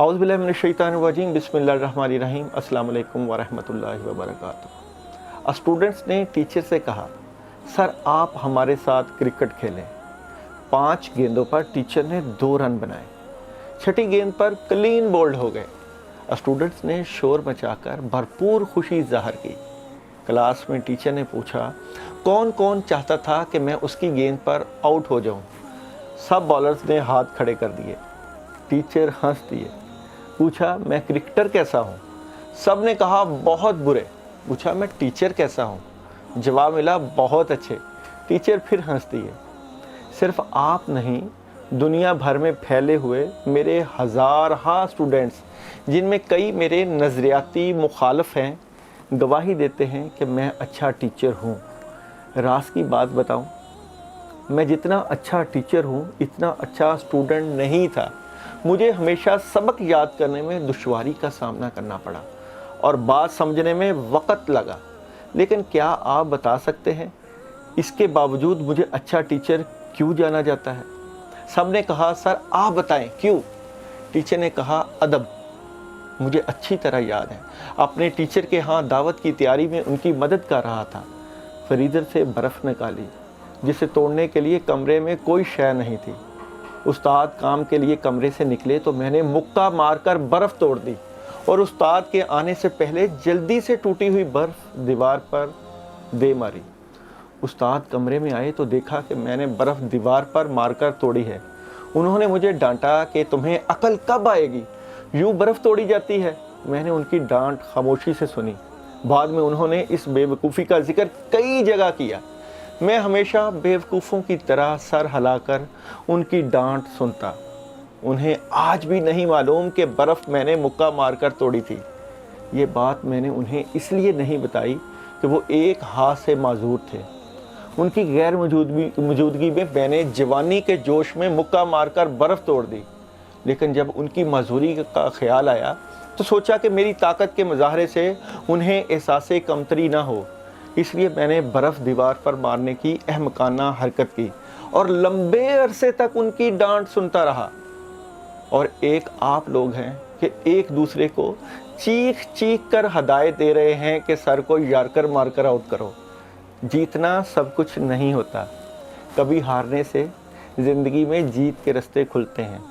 औज़ु बिल्लाहि मिनश शैतानिर रजीम, बिस्मिल्लाहिर रहमानिर रहीम, अस्सलामु अलैकुम व रहमतुल्लाहि व बरकातुहू। स्टूडेंट्स ने टीचर से कहा, सर आप हमारे साथ क्रिकेट खेलें। 5 गेंदों पर टीचर ने 2 रन बनाए। छठी गेंद पर क्लीन बोल्ड हो गए। स्टूडेंट्स ने शोर मचाकर भरपूर खुशी ज़ाहिर की। क्लास में टीचर ने पूछा, कौन कौन चाहता था कि मैं उसकी गेंद पर आउट हो जाऊं? सब बॉलर्स ने हाथ खड़े कर दिए। टीचर हंस दिए। पूछा, मैं क्रिकेटर कैसा हूँ? सब ने कहा, बहुत बुरे। पूछा, मैं टीचर कैसा हूँ? जवाब मिला, बहुत अच्छे। टीचर फिर हंस दिए। सिर्फ आप नहीं, दुनिया भर में फैले हुए मेरे हज़ार स्टूडेंट्स, जिनमें कई मेरे नज़रियाती मुखालिफ हैं, गवाही देते हैं कि मैं अच्छा टीचर हूँ। राज की बात बताऊँ, मैं जितना अच्छा टीचर हूँ, इतना अच्छा स्टूडेंट नहीं था। मुझे हमेशा सबक याद करने में दुश्वारी का सामना करना पड़ा और बात समझने में वक़्त लगा। लेकिन क्या आप बता सकते हैं, इसके बावजूद मुझे अच्छा टीचर क्यों जाना जाता है? सब ने कहा, सर आप बताएं क्यों? टीचर ने कहा, अदब। मुझे अच्छी तरह याद है, अपने टीचर के यहाँ दावत की तैयारी में उनकी मदद कर रहा था। फ्रीज़र से बर्फ़ निकाली, जिसे तोड़ने के लिए कमरे में कोई शय नहीं थी। उस्ताद काम के लिए कमरे से निकले तो मैंने मुक्का मारकर बर्फ़ तोड़ दी और उस्ताद के आने से पहले जल्दी से टूटी हुई बर्फ़ दीवार पर दे मारी। उस्ताद कमरे में आए तो देखा कि मैंने बर्फ़ दीवार पर मारकर तोड़ी है। उन्होंने मुझे डांटा कि तुम्हें अकल कब आएगी, यूँ बर्फ़ तोड़ी जाती है। मैंने उनकी डांट खामोशी से सुनी। बाद में उन्होंने इस बेवकूफ़ी का जिक्र कई जगह किया। मैं हमेशा बेवकूफ़ों की तरह सर हिलाकर उनकी डांट सुनता। उन्हें आज भी नहीं मालूम कि बर्फ़ मैंने मुक्का मारकर तोड़ी थी। ये बात मैंने उन्हें इसलिए नहीं बताई कि वो एक हाथ से माजूर थे। उनकी गैर मौजूदगी में मैंने जवानी के जोश में मुक्का मारकर बर्फ़ तोड़ दी। लेकिन जब उनकी माजूरी का ख्याल आया तो सोचा कि मेरी ताकत के मुजाहरे से उन्हें एहसास कमतरी ना हो, इसलिए मैंने बर्फ़ दीवार पर मारने की अहमकाना हरकत की और लंबे अरसे तक उनकी डांट सुनता रहा। और एक आप लोग हैं कि एक दूसरे को चीख चीख कर हदायत दे रहे हैं कि सर को यारकर मारकर आउट करो। जीतना सब कुछ नहीं होता, कभी हारने से ज़िंदगी में जीत के रास्ते खुलते हैं।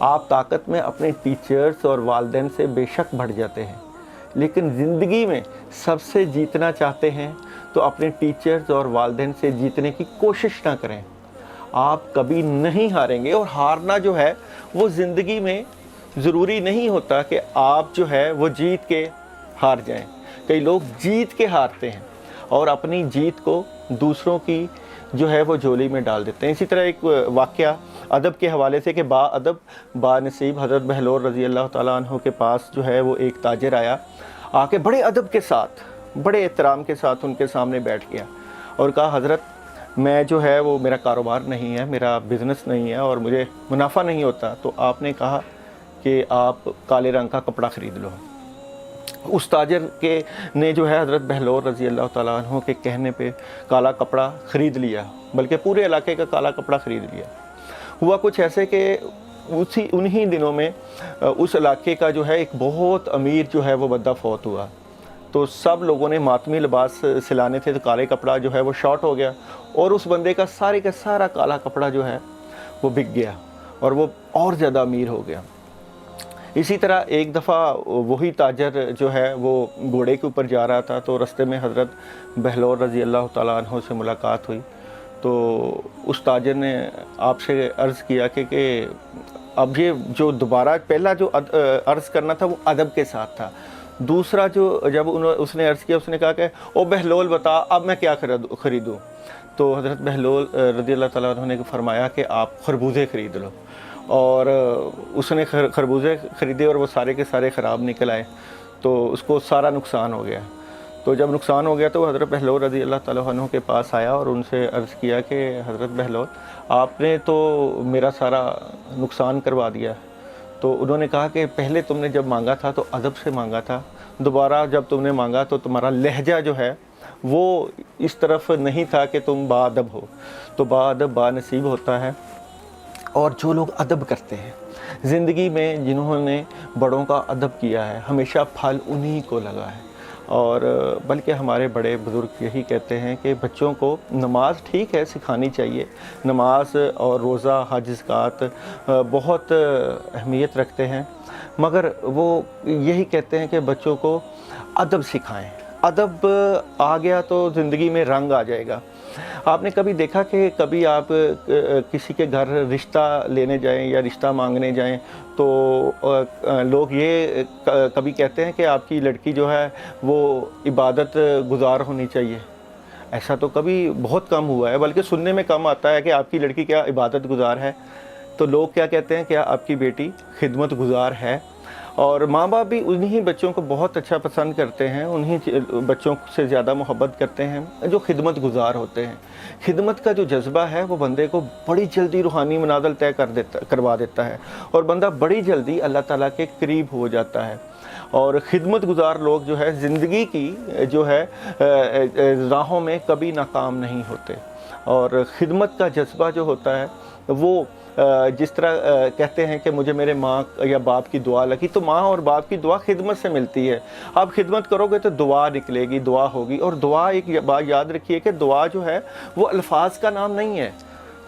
आप ताकत में अपने टीचर्स और वालिदैन से बेशक बढ़ जाते हैं, लेकिन ज़िंदगी में सबसे जीतना चाहते हैं तो अपने टीचर्स और वालिदैन से जीतने की कोशिश ना करें। आप कभी नहीं हारेंगे और हारना जो है वो ज़िंदगी में ज़रूरी नहीं होता कि आप जो है वो जीत के हार जाएं। कई लोग जीत के हारते हैं और अपनी जीत को दूसरों की जो है वो झोली में डाल देते हैं। इसी तरह एक वाक़या अदब के हवाले से कि बाअदब बानसीब हज़रत बहलोल रज़ी अल्लाह ताला अन्हु के पास जो है वो एक ताजिर आया। आके बड़े अदब के साथ, बड़े एहतराम के साथ उनके सामने बैठ गया और कहा, हज़रत मैं जो है वो मेरा कारोबार नहीं है, मेरा बिज़नेस नहीं है और मुझे मुनाफा नहीं होता, तो आपने कहा कि आप काले रंग का कपड़ा ख़रीद लो। उस ताजर के ने जो है हज़रत बहलोल रज़ी अल्लाह ताला अन्हु के कहने पे काला कपड़ा ख़रीद लिया, बल्कि पूरे इलाके का काला कपड़ा ख़रीद लिया। हुआ कुछ ऐसे कि उन्हीं दिनों में उस इलाके का जो है एक बहुत अमीर जो है वो बंदा फौत हुआ। तो सब लोगों ने मातमी लिबास सिलाने थे, तो काले कपड़ा जो है वो शॉर्ट हो गया और उस बंदे का सारे का सारा काला कपड़ा जो है वो बिक गया और वो और ज़्यादा अमीर हो गया। इसी तरह एक दफ़ा वही ताजर जो है वो घोड़े के ऊपर जा रहा था, तो रास्ते में हज़रत बहलोल रज़ी अल्लाह ताला अन्हु से मुलाकात हुई। तो उस ताजर ने आपसे अर्ज़ किया कि अब ये जो दोबारा पहला जो अर्ज़ करना था वो अदब के साथ था। दूसरा जो जब उसने अर्ज़ किया, उसने कहा कि ओ बहलोल बता अब मैं क्या ख़रीदूँ? तो हज़रत बहलोल रज़ी अल्लाह ताला अन्हु ने फरमाया कि आप खरबूजे ख़रीद लो। और उसने खरबूजे ख़रीदे और वो सारे के सारे ख़राब निकल आए, तो उसको सारा नुकसान हो गया। तो जब नुकसान हो गया तो हज़रत बहलोल रज़ी अल्लाह ताला अन्हु के पास आया और उनसे अर्ज़ किया कि हज़रत बहलोल आपने तो मेरा सारा नुकसान करवा दिया। तो उन्होंने कहा कि पहले तुमने जब मांगा था तो अदब से मांगा था, दोबारा जब तुमने मांगा तो तुम्हारा लहजा जो है वो इस तरफ नहीं था कि तुम बाअदब हो। तो बाअदब बानसीब होता है। और जो लोग अदब करते हैं, ज़िंदगी में जिन्होंने बड़ों का अदब किया है हमेशा फल उन्हीं को लगा है। और बल्कि हमारे बड़े बुज़ुर्ग यही कहते हैं कि बच्चों को नमाज ठीक है सिखानी चाहिए, नमाज और रोज़ा हज ज़कात बहुत अहमियत रखते हैं, मगर वो यही कहते हैं कि बच्चों को अदब सिखाएं। अदब आ गया तो ज़िंदगी में रंग आ जाएगा। आपने कभी देखा कि कभी आप किसी के घर रिश्ता लेने जाएं या रिश्ता मांगने जाएं तो लोग ये कभी कहते हैं कि आपकी लड़की जो है वो इबादत गुजार होनी चाहिए। ऐसा तो कभी बहुत कम हुआ है, बल्कि सुनने में कम आता है कि आपकी लड़की क्या इबादत गुजार है। तो लोग क्या कहते हैं, क्या आपकी बेटी खिदमत गुजार है। और माँ बाप भी उन्हीं बच्चों को बहुत अच्छा पसंद करते हैं, उन्हीं बच्चों से ज़्यादा मोहब्बत करते हैं जो खिदमत गुजार होते हैं। खिदमत का जो जज्बा है वो बंदे को बड़ी जल्दी रूहानी मनाज़िल तय करवा देता है और बंदा बड़ी जल्दी अल्लाह ताला के करीब हो जाता है। और ख़िदमत गुजार लोग जो है ज़िंदगी की जो है राहों में कभी नाकाम नहीं होते। और ख़िदमत का जज्बा जो होता है वो जिस तरह कहते हैं कि मुझे मेरे माँ या बाप की दुआ लगी, तो माँ और बाप की दुआ खिदमत से मिलती है। आप खिदमत करोगे तो दुआ निकलेगी, दुआ होगी। और दुआ, एक बात याद रखिए कि दुआ जो है वो अल्फाज का नाम नहीं है,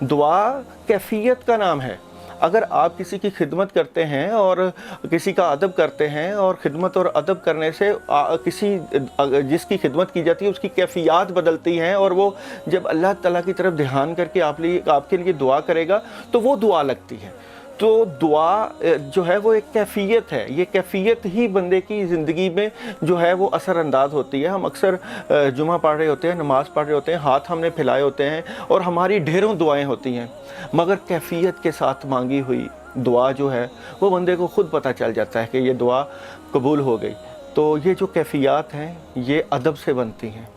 दुआ कैफियत का नाम है। अगर आप किसी की खिदमत करते हैं और किसी का अदब करते हैं, और ख़िदमत और अदब करने से जिसकी खिदमत की जाती है उसकी कैफियत बदलती हैं, और वो जब अल्लाह ताला की तरफ ध्यान करके आपके लिए दुआ करेगा तो वो दुआ लगती है। तो दुआ जो है वो एक कैफियत है, ये कैफियत ही बंदे की ज़िंदगी में जो है वो असरअंदाज होती है। हम अक्सर जुमा पढ़ रहे होते हैं, नमाज़ पढ़ रहे होते हैं, हाथ हमने फैलाए होते हैं और हमारी ढेरों दुआएं होती हैं, मगर कैफियत के साथ मांगी हुई दुआ जो है वो बंदे को ख़ुद पता चल जाता है कि ये दुआ कबूल हो गई। तो ये जो कैफियत हैं ये अदब से बनती हैं,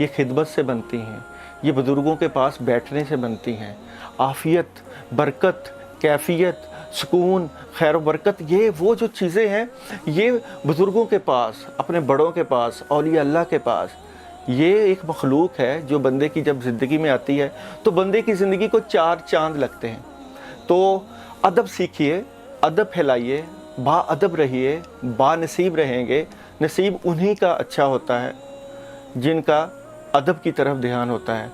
ये खिदमत से बनती हैं, ये बुज़ुर्गों के पास बैठने से बनती हैं। आफ़ियत, बरकत, कैफियत, सुकून, खैर व बरकत, ये वो जो चीज़ें हैं ये बुज़ुर्गों के पास, अपने बड़ों के पास, औलिया अल्लाह के पास, ये एक मखलूक है जो बंदे की जब ज़िंदगी में आती है तो बंदे की ज़िंदगी को चार चांद लगते हैं। तो अदब सीखिए, अदब फैलाइए, बाअदब रहिए, बानसीब रहेंगे। नसीब उन्हीं का अच्छा होता है जिनका अदब की तरफ ध्यान होता है।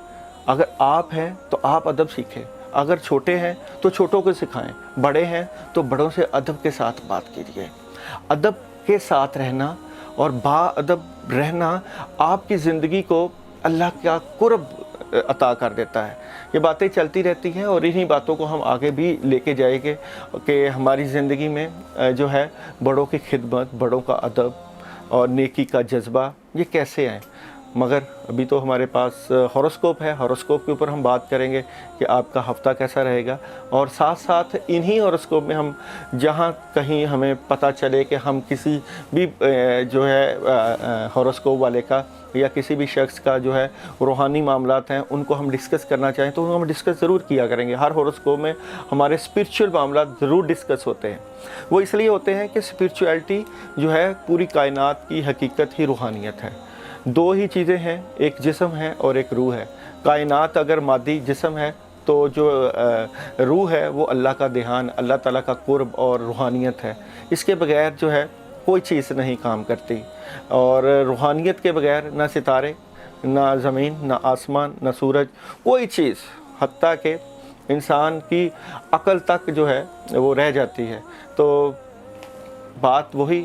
अगर आप हैं तो आप अदब सीखें, अगर छोटे हैं तो छोटों को सिखाएं, बड़े हैं तो बड़ों से अदब के साथ बात कीजिए। अदब के साथ रहना और बाअदब रहना आपकी ज़िंदगी को अल्लाह का कुर्ब अता कर देता है। ये बातें चलती रहती हैं और इन्हीं बातों को हम आगे भी लेके जाएंगे कि हमारी ज़िंदगी में जो है बड़ों की खिदमत, बड़ों का अदब और नेकी का जज्बा ये कैसे आए। मगर अभी तो हमारे पास हॉरोस्कोप है, हॉरोस्कोप के ऊपर हम बात करेंगे कि आपका हफ़्ता कैसा रहेगा। और साथ साथ इन्हीं हॉरोस्कोप में हम जहाँ कहीं हमें पता चले कि हम किसी भी जो है हॉरोस्कोप वाले का या किसी भी शख्स का जो है रूहानी मामलात हैं उनको हम डिस्कस करना चाहें तो हम डिस्कस ज़रूर किया करेंगे। हर हॉरोस्कोप में हमारे स्पिरिचुअल मामलात ज़रूर डिस्कस होते हैं। वो इसलिए होते हैं कि स्पिरिचुअलिटी जो है पूरी कायनात की हकीकत ही रूहानियत है। दो ही चीज़ें हैं, एक जिस्म है और एक रूह है। कायनात अगर मादी जिस्म है तो जो रूह है वो अल्लाह का ध्यान, अल्लाह ताला का कुर्ब और रूहानियत है। इसके बगैर जो है कोई चीज़ नहीं काम करती। और रूहानियत के बगैर ना सितारे, ना ज़मीन, ना आसमान, ना सूरज, कोई चीज़, हत्ता के इंसान की अक्ल तक जो है वो रह जाती है। तो बात वही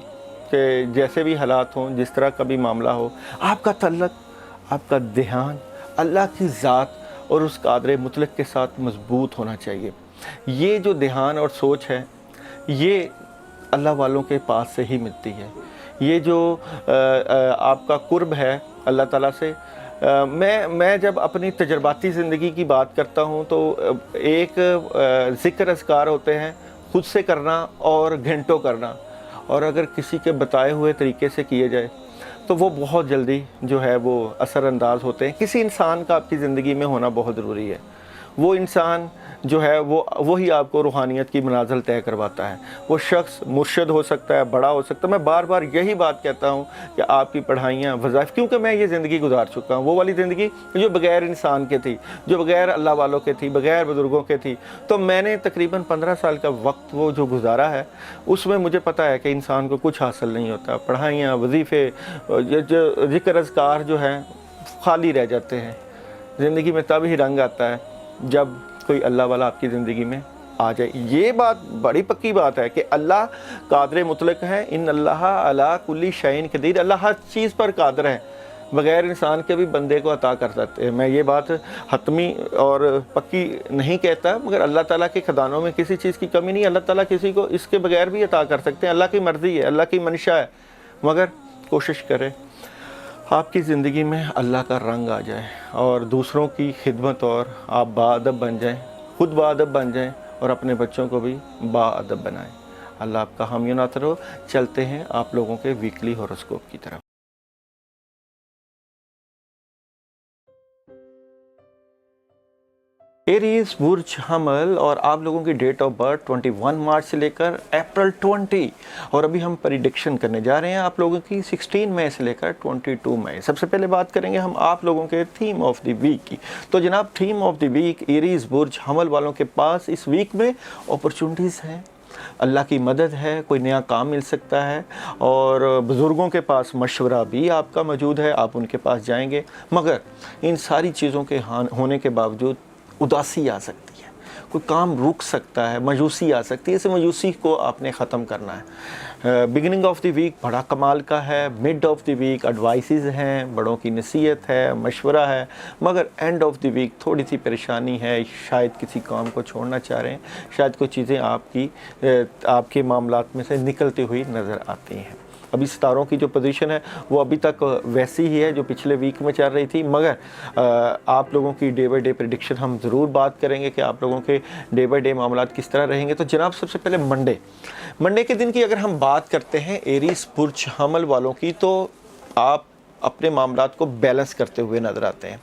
कि जैसे भी हालात हों, जिस तरह का भी मामला हो, आपका तल्लक, आपका ध्यान अल्लाह की ज़ात और उस कादर मुतलक के साथ मजबूत होना चाहिए। ये जो ध्यान और सोच है ये अल्लाह वालों के पास से ही मिलती है। ये जो आपका कुर्ब है अल्लाह ताला से, मैं जब अपनी तजर्बाती ज़िंदगी की बात करता हूँ तो एक ज़िक्र अज़कार होते हैं खुद से करना और घंटों करना, और अगर किसी के बताए हुए तरीके से किए जाए तो वो बहुत जल्दी जो है वो असरअंदाज होते हैं। किसी इंसान का आपकी ज़िंदगी में होना बहुत ज़रूरी है। وہ इंसान जो है वही आपको रूहानियत की मनाज़िल तय करवाता है। वो शख्स मुर्शद हो सकता है, बड़ा हो सकता है। मैं बार बार यही बात कहता हूँ कि आपकी पढ़ाइयाँ, वज़ाइफ, क्योंकि मैं ये ज़िंदगी गुजार चुका हूँ, वो वाली ज़िंदगी जो बग़ैर इंसान के थी, जो बग़ैर अल्लाह वालों के थी, बग़ैर बुज़ुर्गों के थी। तो मैंने तकरीबन 15 साल का वक्त वो जो गुजारा है, उसमें मुझे पता है कि इंसान को कुछ हासिल नहीं होता। पढ़ाइयाँ, वजीफ़े, जो ज़िक्र अज़कार जो हैं खाली रह जाते हैं। ज़िंदगी में तब ही रंग आता है जब कोई अल्लाह वाला आपकी ज़िंदगी में आ जाए। ये बात बड़ी पक्की बात है कि अल्लाह कादिर मुतलक है। इन अल्लाह अला कुल्ली शैइन कदीर, अल्लाह हर चीज़ पर कादिर है, बग़ैर इंसान के भी बंदे को अता कर सकते हैं। मैं ये बात हतमी और पक्की नहीं कहता, मगर अल्लाह ताला के खजानों में किसी चीज़ की कमी नहीं। अल्लाह ताला किसी को इसके बग़ैर भी अता कर सकते हैं। अल्लाह की मर्ज़ी है, अल्लाह की मंशा है। मगर कोशिश करें आपकी ज़िंदगी में अल्लाह का रंग आ जाए और दूसरों की खिदमत, और आप बाअदब बन जाएं, खुद बाअदब बन जाएं और अपने बच्चों को भी बाअदब बनाएं। अल्लाह आपका हामी नासर हो। चलते हैं आप लोगों के वीकली हॉरोस्कोप की तरफ। एरीज बुर्ज हमल, और आप लोगों की डेट ऑफ बर्थ 21 मार्च से लेकर अप्रैल 20, और अभी हम प्रेडिक्शन करने जा रहे हैं आप लोगों की 16 मई से लेकर 22 मई। सबसे पहले बात करेंगे हम आप लोगों के थीम ऑफ द वीक की। तो जनाब, theme of the week, Aries बुर्ज हमल वालों के पास इस वीक में अपॉर्चुनिटीज़ हैं, अल्लाह की मदद है, कोई नया काम मिल सकता है, और बुज़ुर्गों के पास मशवरा भी आपका मौजूद है, आप उनके पास जाएंगे। मगर इन सारी चीज़ों के होने के बावजूद उदासी आ सकती है, कोई काम रुक सकता है, मायूसी आ सकती है। इस मायूसी को आपने ख़त्म करना है। बिगिनिंग ऑफ द वीक बड़ा कमाल का है, mid of the week advices हैं, बड़ों की नसीहत है, मशवरा है, मगर एंड ऑफ द वीक थोड़ी सी परेशानी है। शायद किसी काम को छोड़ना चाह रहे हैं, शायद कोई चीज़ें आपके मामलात में से निकलती हुई नज़र आती हैं। अभी सितारों की जो पोजीशन है वो अभी तक वैसी ही है जो पिछले वीक में चल रही थी, मगर आप लोगों की डे बाई डे प्रेडिक्शन हम ज़रूर बात करेंगे कि आप लोगों के डे बाई डे मामलात किस तरह रहेंगे। तो जनाब, सबसे पहले मंडे के दिन की अगर हम बात करते हैं एरीज बुर्ज हमल वालों की, तो आप अपने मामलात को बैलेंस करते हुए नज़र आते हैं,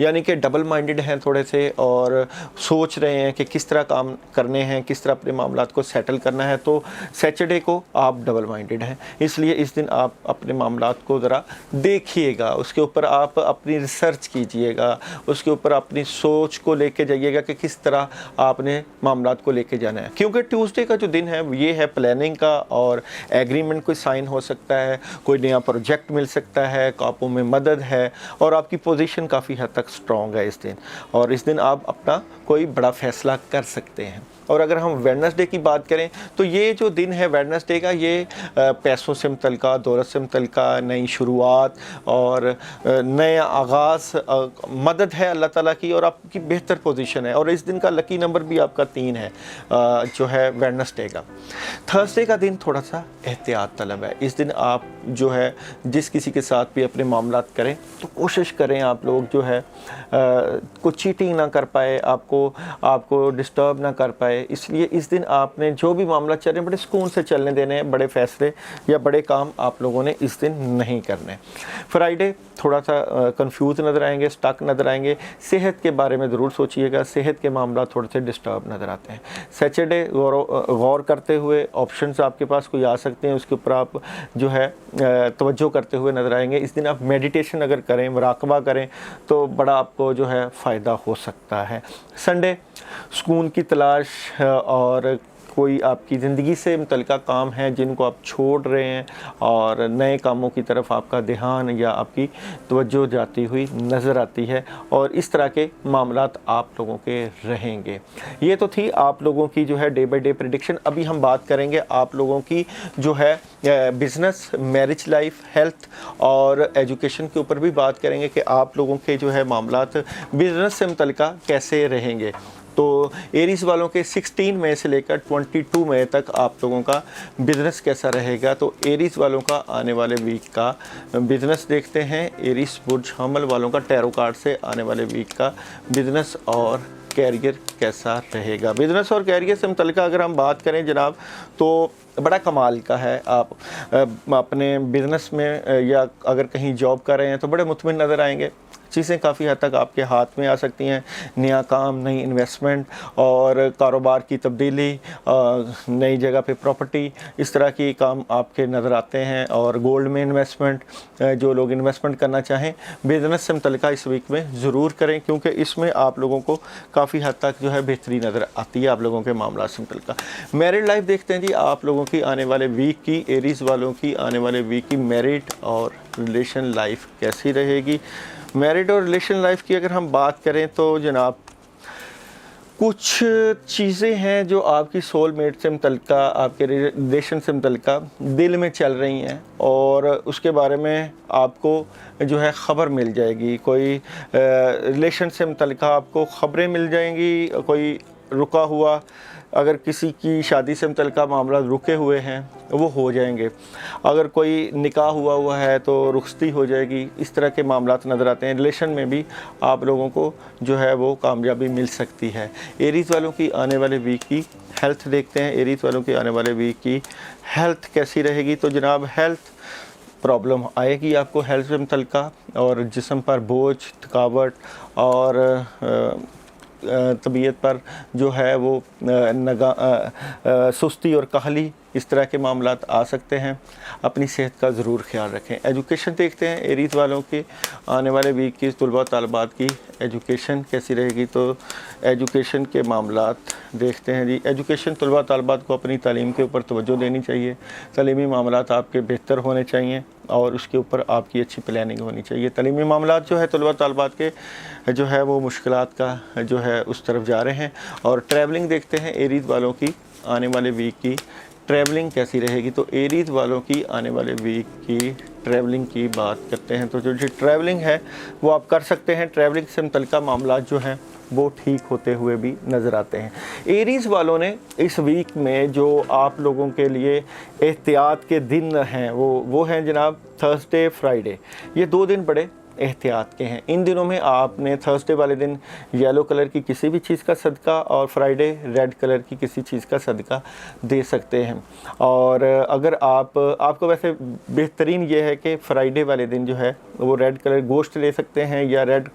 यानी कि डबल माइंडेड हैं थोड़े से, और सोच रहे हैं कि किस तरह काम करने हैं, किस तरह अपने मामलात को सेटल करना है। तो सैटरडे को आप डबल माइंडेड हैं, इसलिए इस दिन आप अपने मामलात को ज़रा देखिएगा, उसके ऊपर आप अपनी रिसर्च कीजिएगा, उसके ऊपर अपनी सोच को लेके जाइएगा कि किस तरह आपने मामलात को लेके जाना है। क्योंकि ट्यूसडे का जो दिन है ये है प्लानिंग का, और एग्रीमेंट कोई साइन हो सकता है, कोई नया प्रोजेक्ट मिल सकता है, कापों में मदद है, और आपकी पोजीशन काफ़ी हद तक स्ट्रॉन्ग है इस दिन, और इस दिन आप अपना कोई बड़ा फैसला कर सकते हैं। और अगर हम वेडनेसडे की बात करें तो ये जो दिन है वेडनेसडे का, ये पैसों से मुतल्लिका, दौलत से मुतल्लिका, नई शुरुआत और नया आगाज़, मदद है अल्लाह ताला की, और आपकी बेहतर पोजीशन है। और इस दिन का लकी नंबर भी आपका 3 है, जो है वेडनेसडे का। थर्सडे का दिन थोड़ा सा एहतियात तलब है। इस दिन आप जो है जिस किसी के साथ भी अपने मामलात करें तो कोशिश करें आप लोग जो है कुछ चीटिंग ना कर पाए, आपको डिस्टर्ब ना कर पाए। इसलिए इस दिन आपने जो भी मामला चल रहे हैं बड़े सुकून से चलने देने हैं, बड़े फैसले या बड़े काम आप लोगों ने इस दिन नहीं करने। फ्राइडे थोड़ा सा कंफ्यूज नज़र आएंगे, स्टक नज़र आएंगे, सेहत के बारे में ज़रूर सोचिएगा, सेहत के मामला थोड़े से डिस्टर्ब नज़र आते हैं। सैटरडे गौर करते हुए ऑप्शंस आपके पास कोई आ सकते हैं, उसके ऊपर आप जो है तवज्जो करते हुए नज़र आएंगे। इस दिन आप मेडिटेशन अगर करें, मुराकबा करें तो बड़ा आपको जो है फ़ायदा हो सकता है। संडे सुकून की तलाश, और कोई आपकी ज़िंदगी से मुतल्लिका काम है जिनको आप छोड़ रहे हैं, और नए कामों की तरफ आपका ध्यान या आपकी तवज्जो जाती हुई नज़र आती है, और इस तरह के मामलात आप लोगों के रहेंगे। ये तो थी आप लोगों की जो है डे बाई डे प्रेडिक्शन। अभी हम बात करेंगे आप लोगों की जो है बिज़नेस, मैरिज लाइफ, हेल्थ और एजुकेशन के ऊपर भी बात करेंगे कि आप लोगों के जो है मामलात बिज़नेस से मुतल्लिका कैसे रहेंगे। तो एरीज वालों के 16 मई से लेकर 22 मई तक आप लोगों का बिज़नेस कैसा रहेगा। तो एरीज वालों का आने वाले वीक का बिज़नेस देखते हैं। एरीज बुर्ज हमल वालों का टैरो कार्ड से आने वाले वीक का बिज़नेस और कैरियर कैसा रहेगा। बिज़नेस और कैरियर से मुतल्लिका अगर हम बात करें जनाब, तो बड़ा कमाल का है। आप अपने बिज़नेस में या अगर कहीं जॉब कर रहे हैं तो बड़े मुतमिन नज़र आएंगे। चीज़ें काफ़ी हद तक आपके हाथ में आ सकती हैं। नया काम, नई इन्वेस्टमेंट और कारोबार की तब्दीली, नई जगह पे प्रॉपर्टी, इस तरह की काम आपके नज़र आते हैं। और गोल्ड में इन्वेस्टमेंट, जो लोग इन्वेस्टमेंट करना चाहें बिज़नेस से मुतल्लिक़ इस वीक में ज़रूर करें, क्योंकि इसमें आप लोगों को काफ़ी हद तक जो है बेहतरी नज़र आती है आप लोगों के मामला से मुतल्लिक़। मैरिड लाइफ देखते हैं जी, आप लोगों की आने वाले वीक की, एरीज़ वालों की आने वाले वीक की मैरिड और रिलेशन लाइफ कैसी रहेगी। मैरिड और रिलेशन लाइफ की अगर हम बात करें तो जनाब कुछ चीज़ें हैं जो आपकी सोलमेट से मुतल्लिक़ा, आपके रिलेशन से मुतल्लिक़ा दिल में चल रही हैं और उसके बारे में आपको जो है ख़बर मिल जाएगी। कोई रिलेशन से मुतल्लिक़ा आपको ख़बरें मिल जाएंगी। कोई रुका हुआ, अगर किसी की शादी से मुतल्लिक़ा मामला रुके हुए हैं वो हो जाएंगे। अगर कोई निकाह हुआ है तो रुखसती हो जाएगी। इस तरह के मामलात नज़र आते हैं। रिलेशन में भी आप लोगों को जो है वो कामयाबी मिल सकती है। एरीज़ वालों की आने वाले वीक की हेल्थ देखते हैं। एरीज़ वालों की आने वाले वीक की हेल्थ कैसी रहेगी। तो जनाब हेल्थ प्रॉब्लम आएगी आपको हेल्थ से मुतल्लिक़ा, और जिस्म पर बोझ, थकावट और तबीयत पर जो है वो सुस्ती और काहली, इस तरह के मामलात आ सकते हैं। अपनी सेहत का ज़रूर ख्याल रखें। एजुकेशन देखते हैं एरीज़ वालों के आने वाले वीक की तलबा तालिबात की एजुकेशन कैसी रहेगी। तो एजुकेशन के मामलात देखते हैं जी। एजुकेशन तलबा तालिबात को अपनी तालीम के ऊपर तवज्जो देनी चाहिए। तालीमी मामलात आपके बेहतर होने चाहिए और उसके ऊपर आपकी अच्छी प्लानिंग होनी चाहिए। तालीमी मामलात जो है तलबा तालिबात के जो है वो मुश्किलात का जो है उस तरफ जा रहे हैं। और ट्रैवलिंग देखते हैं एरीज़ वालों की आने वाले वीक की ट्रैवलिंग कैसी रहेगी। तो एरीज़ वालों की आने वाले वीक की ट्रैवलिंग की बात करते हैं तो जो ट्रैवलिंग है वो आप कर सकते हैं। ट्रैवलिंग से मुतल्लिक़ा मामलात जो हैं वो ठीक होते हुए भी नज़र आते हैं। एरीज़ वालों ने इस वीक में जो आप लोगों के लिए एहतियात के दिन हैं वो हैं जनाब थर्सडे, फ्राइडे। ये 2 दिन बड़े एहतियात के हैं। इन दिनों में आपने थर्सडे वाले दिन येलो कलर की किसी भी चीज़ का सदका और फ्राइडे रेड कलर की किसी चीज़ का सदका दे सकते हैं। और अगर आपको वैसे बेहतरीन ये है कि फ्राइडे वाले दिन जो है वो रेड कलर गोश्त ले सकते हैं, या रेड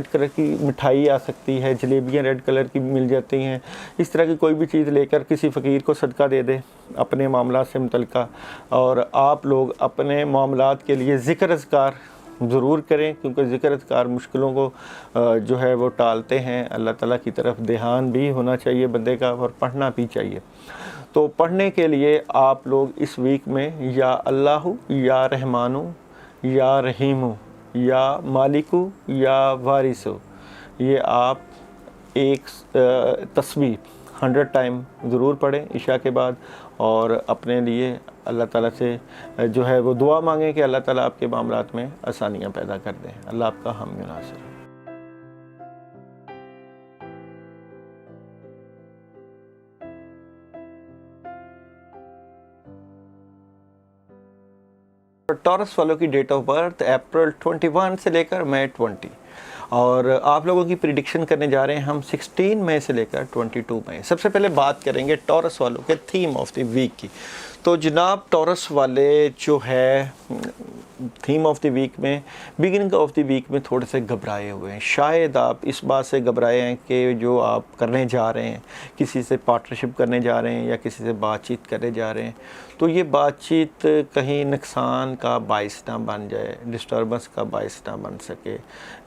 कलर की मिठाई आ सकती है, जलेबियाँ रेड कलर की मिल जाती हैं। इस तरह की कोई भी चीज़ लेकर किसी फ़कीर को सदका दे दे अपने मामलात से मुतल्लिक़ा। और आप लोग अपने मामलात के लिए ज़िक्र अज़कार ज़रूर करें, क्योंकि ज़िक्र अज़कार मुश्किलों को जो है वो टालते हैं। अल्लाह ताला की तरफ ध्यान भी होना चाहिए बंदे का, और पढ़ना भी चाहिए। तो पढ़ने के लिए आप लोग इस वीक में या अल्लाहु, या रहमानु, या रहीमु, या मालिकु, या वारिसु, ये आप एक तस्बीह 100 टाइम ज़रूर पढ़ें इशा के बाद। और अपने लिए अल्लाह ताला से जो है वो दुआ मांगें कि अल्लाह ताला आपके मामलात में आसानियाँ पैदा कर दें। अल्लाह आपका हामी नासिर। टॉरस वालों की डेट ऑफ बर्थ अप्रैल 21 से लेकर मई 20, और आप लोगों की प्रिडिक्शन करने जा रहे हैं हम 16 मई से लेकर 22 मई। सबसे पहले बात करेंगे टॉरस वालों के थीम ऑफ द वीक की। तो जनाब टॉरस वाले जो है थीम ऑफ द वीक में, बिगिनिंग ऑफ द वीक में थोड़े से घबराए हुए हैं। शायद आप इस बात से घबराए हैं कि जो आप करने जा रहे हैं, किसी से पार्टनरशिप करने जा रहे हैं या किसी से बातचीत करने जा रहे हैं, तो ये बातचीत कहीं नुकसान का बाइस ना बन जाए, डिस्टर्बेंस का बाइस ना बन सके,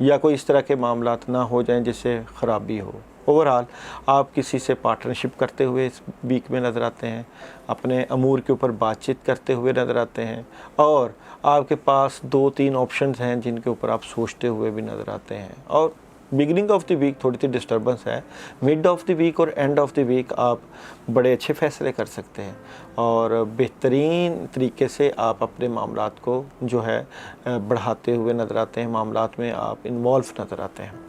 या कोई इस तरह के मामलात ना हो जाएं जिससे ख़राबी हो। ओवरऑल आप किसी से पार्टनरशिप करते हुए इस वीक में नज़र आते हैं, अपने अमूर के ऊपर बातचीत करते हुए नज़र आते हैं, और आपके पास 2-3 ऑप्शंस हैं जिनके ऊपर आप सोचते हुए भी नज़र आते हैं। और बिगिनिंग ऑफ द वीक थोड़ी सी डिस्टर्बेंस है, मिड ऑफ द वीक और एंड ऑफ द वीक आप बड़े अच्छे फ़ैसले कर सकते हैं और बेहतरीन तरीके से आप अपने मामलात को जो है बढ़ाते हुए नज़र आते हैं, मामलात में आप इन्वॉल्व नज़र आते हैं।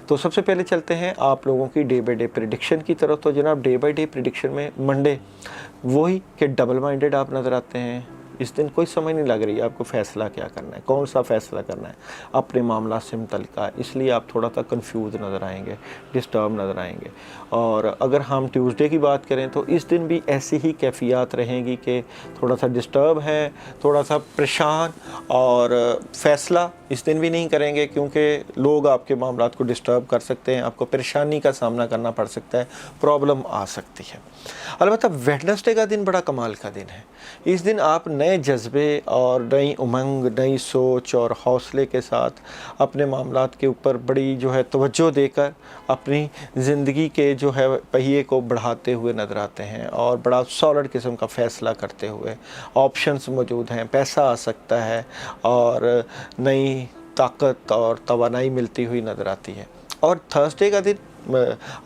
तो सबसे पहले चलते हैं आप लोगों की डे बाई डे प्रेडिक्शन की तरफ। तो जनाब डे बाई डे प्रेडिक्शन में मंडे वही कि डबल माइंडेड आप नज़र आते हैं, इस दिन कोई समझ नहीं लग रही आपको फ़ैसला क्या करना है, कौन सा फ़ैसला करना है अपने मामला से मुतल्लिक़, इसलिए आप थोड़ा सा कंफ्यूज नज़र आएंगे, डिस्टर्ब नज़र आएंगे। और अगर हम ट्यूसडे की बात करें तो इस दिन भी ऐसी ही कैफियत रहेंगी कि थोड़ा सा डिस्टर्ब है, थोड़ा सा परेशान, और फ़ैसला इस दिन भी नहीं करेंगे क्योंकि लोग आपके मामलात को डिस्टर्ब कर सकते हैं, आपको परेशानी का सामना करना पड़ सकता है, प्रॉब्लम आ सकती है। अलबत्ता वेडनेसडे का दिन बड़ा कमाल का दिन है। इस दिन आप नए जज्बे और नई उमंग, नई सोच और हौसले के साथ अपने मामलात के ऊपर बड़ी जो है तवज्जो देकर अपनी ज़िंदगी के जो है पहिए को बढ़ाते हुए नज़र आते हैं और बड़ा सॉलिड किस्म का फ़ैसला करते हुए। ऑप्शंस मौजूद हैं, पैसा आ सकता है और नई ताकत और तवानाई मिलती हुई नज़र आती है। और थर्सडे का दिन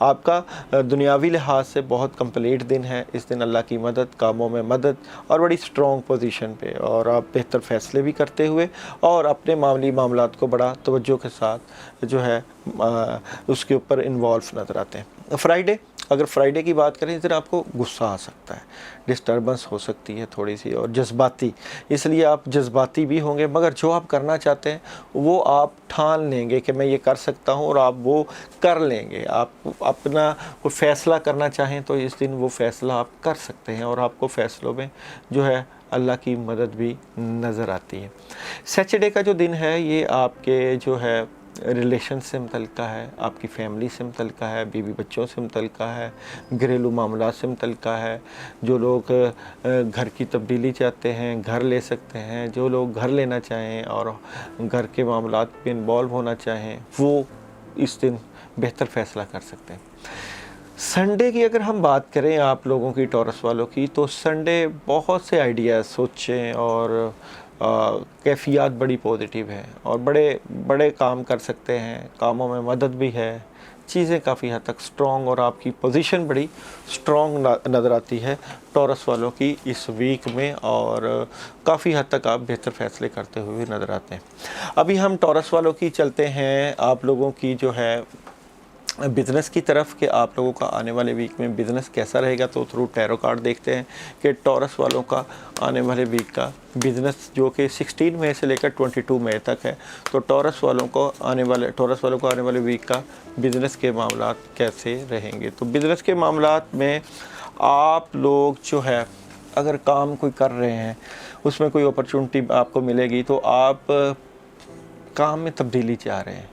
आपका दुनियावी लिहाज से बहुत कंप्लीट दिन है। इस दिन अल्लाह की मदद, कामों में मदद और बड़ी स्ट्रॉन्ग पोजीशन पे, और आप बेहतर फ़ैसले भी करते हुए और अपने मामली मामलात को बड़ा तवज्जो के साथ जो है उसके ऊपर इन्वॉल्व नज़र आते हैं। फ्राइडे, अगर फ्राइडे की बात करें, इस दिन आपको गुस्सा आ सकता है, डिस्टर्बेंस हो सकती है थोड़ी सी, और जज्बाती, इसलिए आप जज्बाती भी होंगे, मगर जो आप करना चाहते हैं वो आप ठान लेंगे कि मैं ये कर सकता हूँ, और आप वो कर लेंगे। आप अपना कोई फ़ैसला करना चाहें तो इस दिन वो फ़ैसला आप कर सकते हैं, और आपको फ़ैसलों में जो है अल्लाह की मदद भी नज़र आती है। सैटरडे का जो दिन है ये आपके जो है रिलेशन से मुतल्लिक़ है, आपकी फ़ैमिली से मुतल्लिक़ है, बीवी बच्चों से मुतल्लिक़ है, घरेलू मामलात से मुतल्लिक़ है। जो लोग घर की तब्दीली चाहते हैं घर ले सकते हैं, जो लोग घर लेना चाहें और घर के मामलात में इन्वॉल्व होना चाहें वो इस दिन बेहतर फ़ैसला कर सकते हैं। संडे की अगर हम बात करें आप लोगों की, टॉरस वालों की, तो संडे बहुत से आइडियाज़, सोचें और कैफियत बड़ी पॉजिटिव है और बड़े बड़े काम कर सकते हैं, कामों में मदद भी है, चीज़ें काफ़ी हद तक स्ट्रॉन्ग, और आपकी पोजीशन बड़ी स्ट्रॉन्ग नज़र आती है टॉरस वालों की इस वीक में, और काफ़ी हद तक आप बेहतर फ़ैसले करते हुए नज़र आते हैं। अभी हम टॉरस वालों की चलते हैं आप लोगों की जो है बिज़नेस की तरफ, कि आप लोगों का आने वाले वीक में बिज़नेस कैसा रहेगा। तो थ्रू टैरो कार्ड देखते हैं कि टॉरस वालों का आने वाले वीक का बिज़नेस जो कि 16 मई से लेकर 22 मई तक है, तो टॉरस वालों को आने वाले वीक का बिज़नेस के मामलात कैसे रहेंगे। तो बिज़नेस के मामलात में आप लोग जो है अगर काम कोई कर रहे हैं उसमें कोई अपॉर्चुनिटी आपको मिलेगी, तो आप काम में तब्दीली चाह रहे हैं,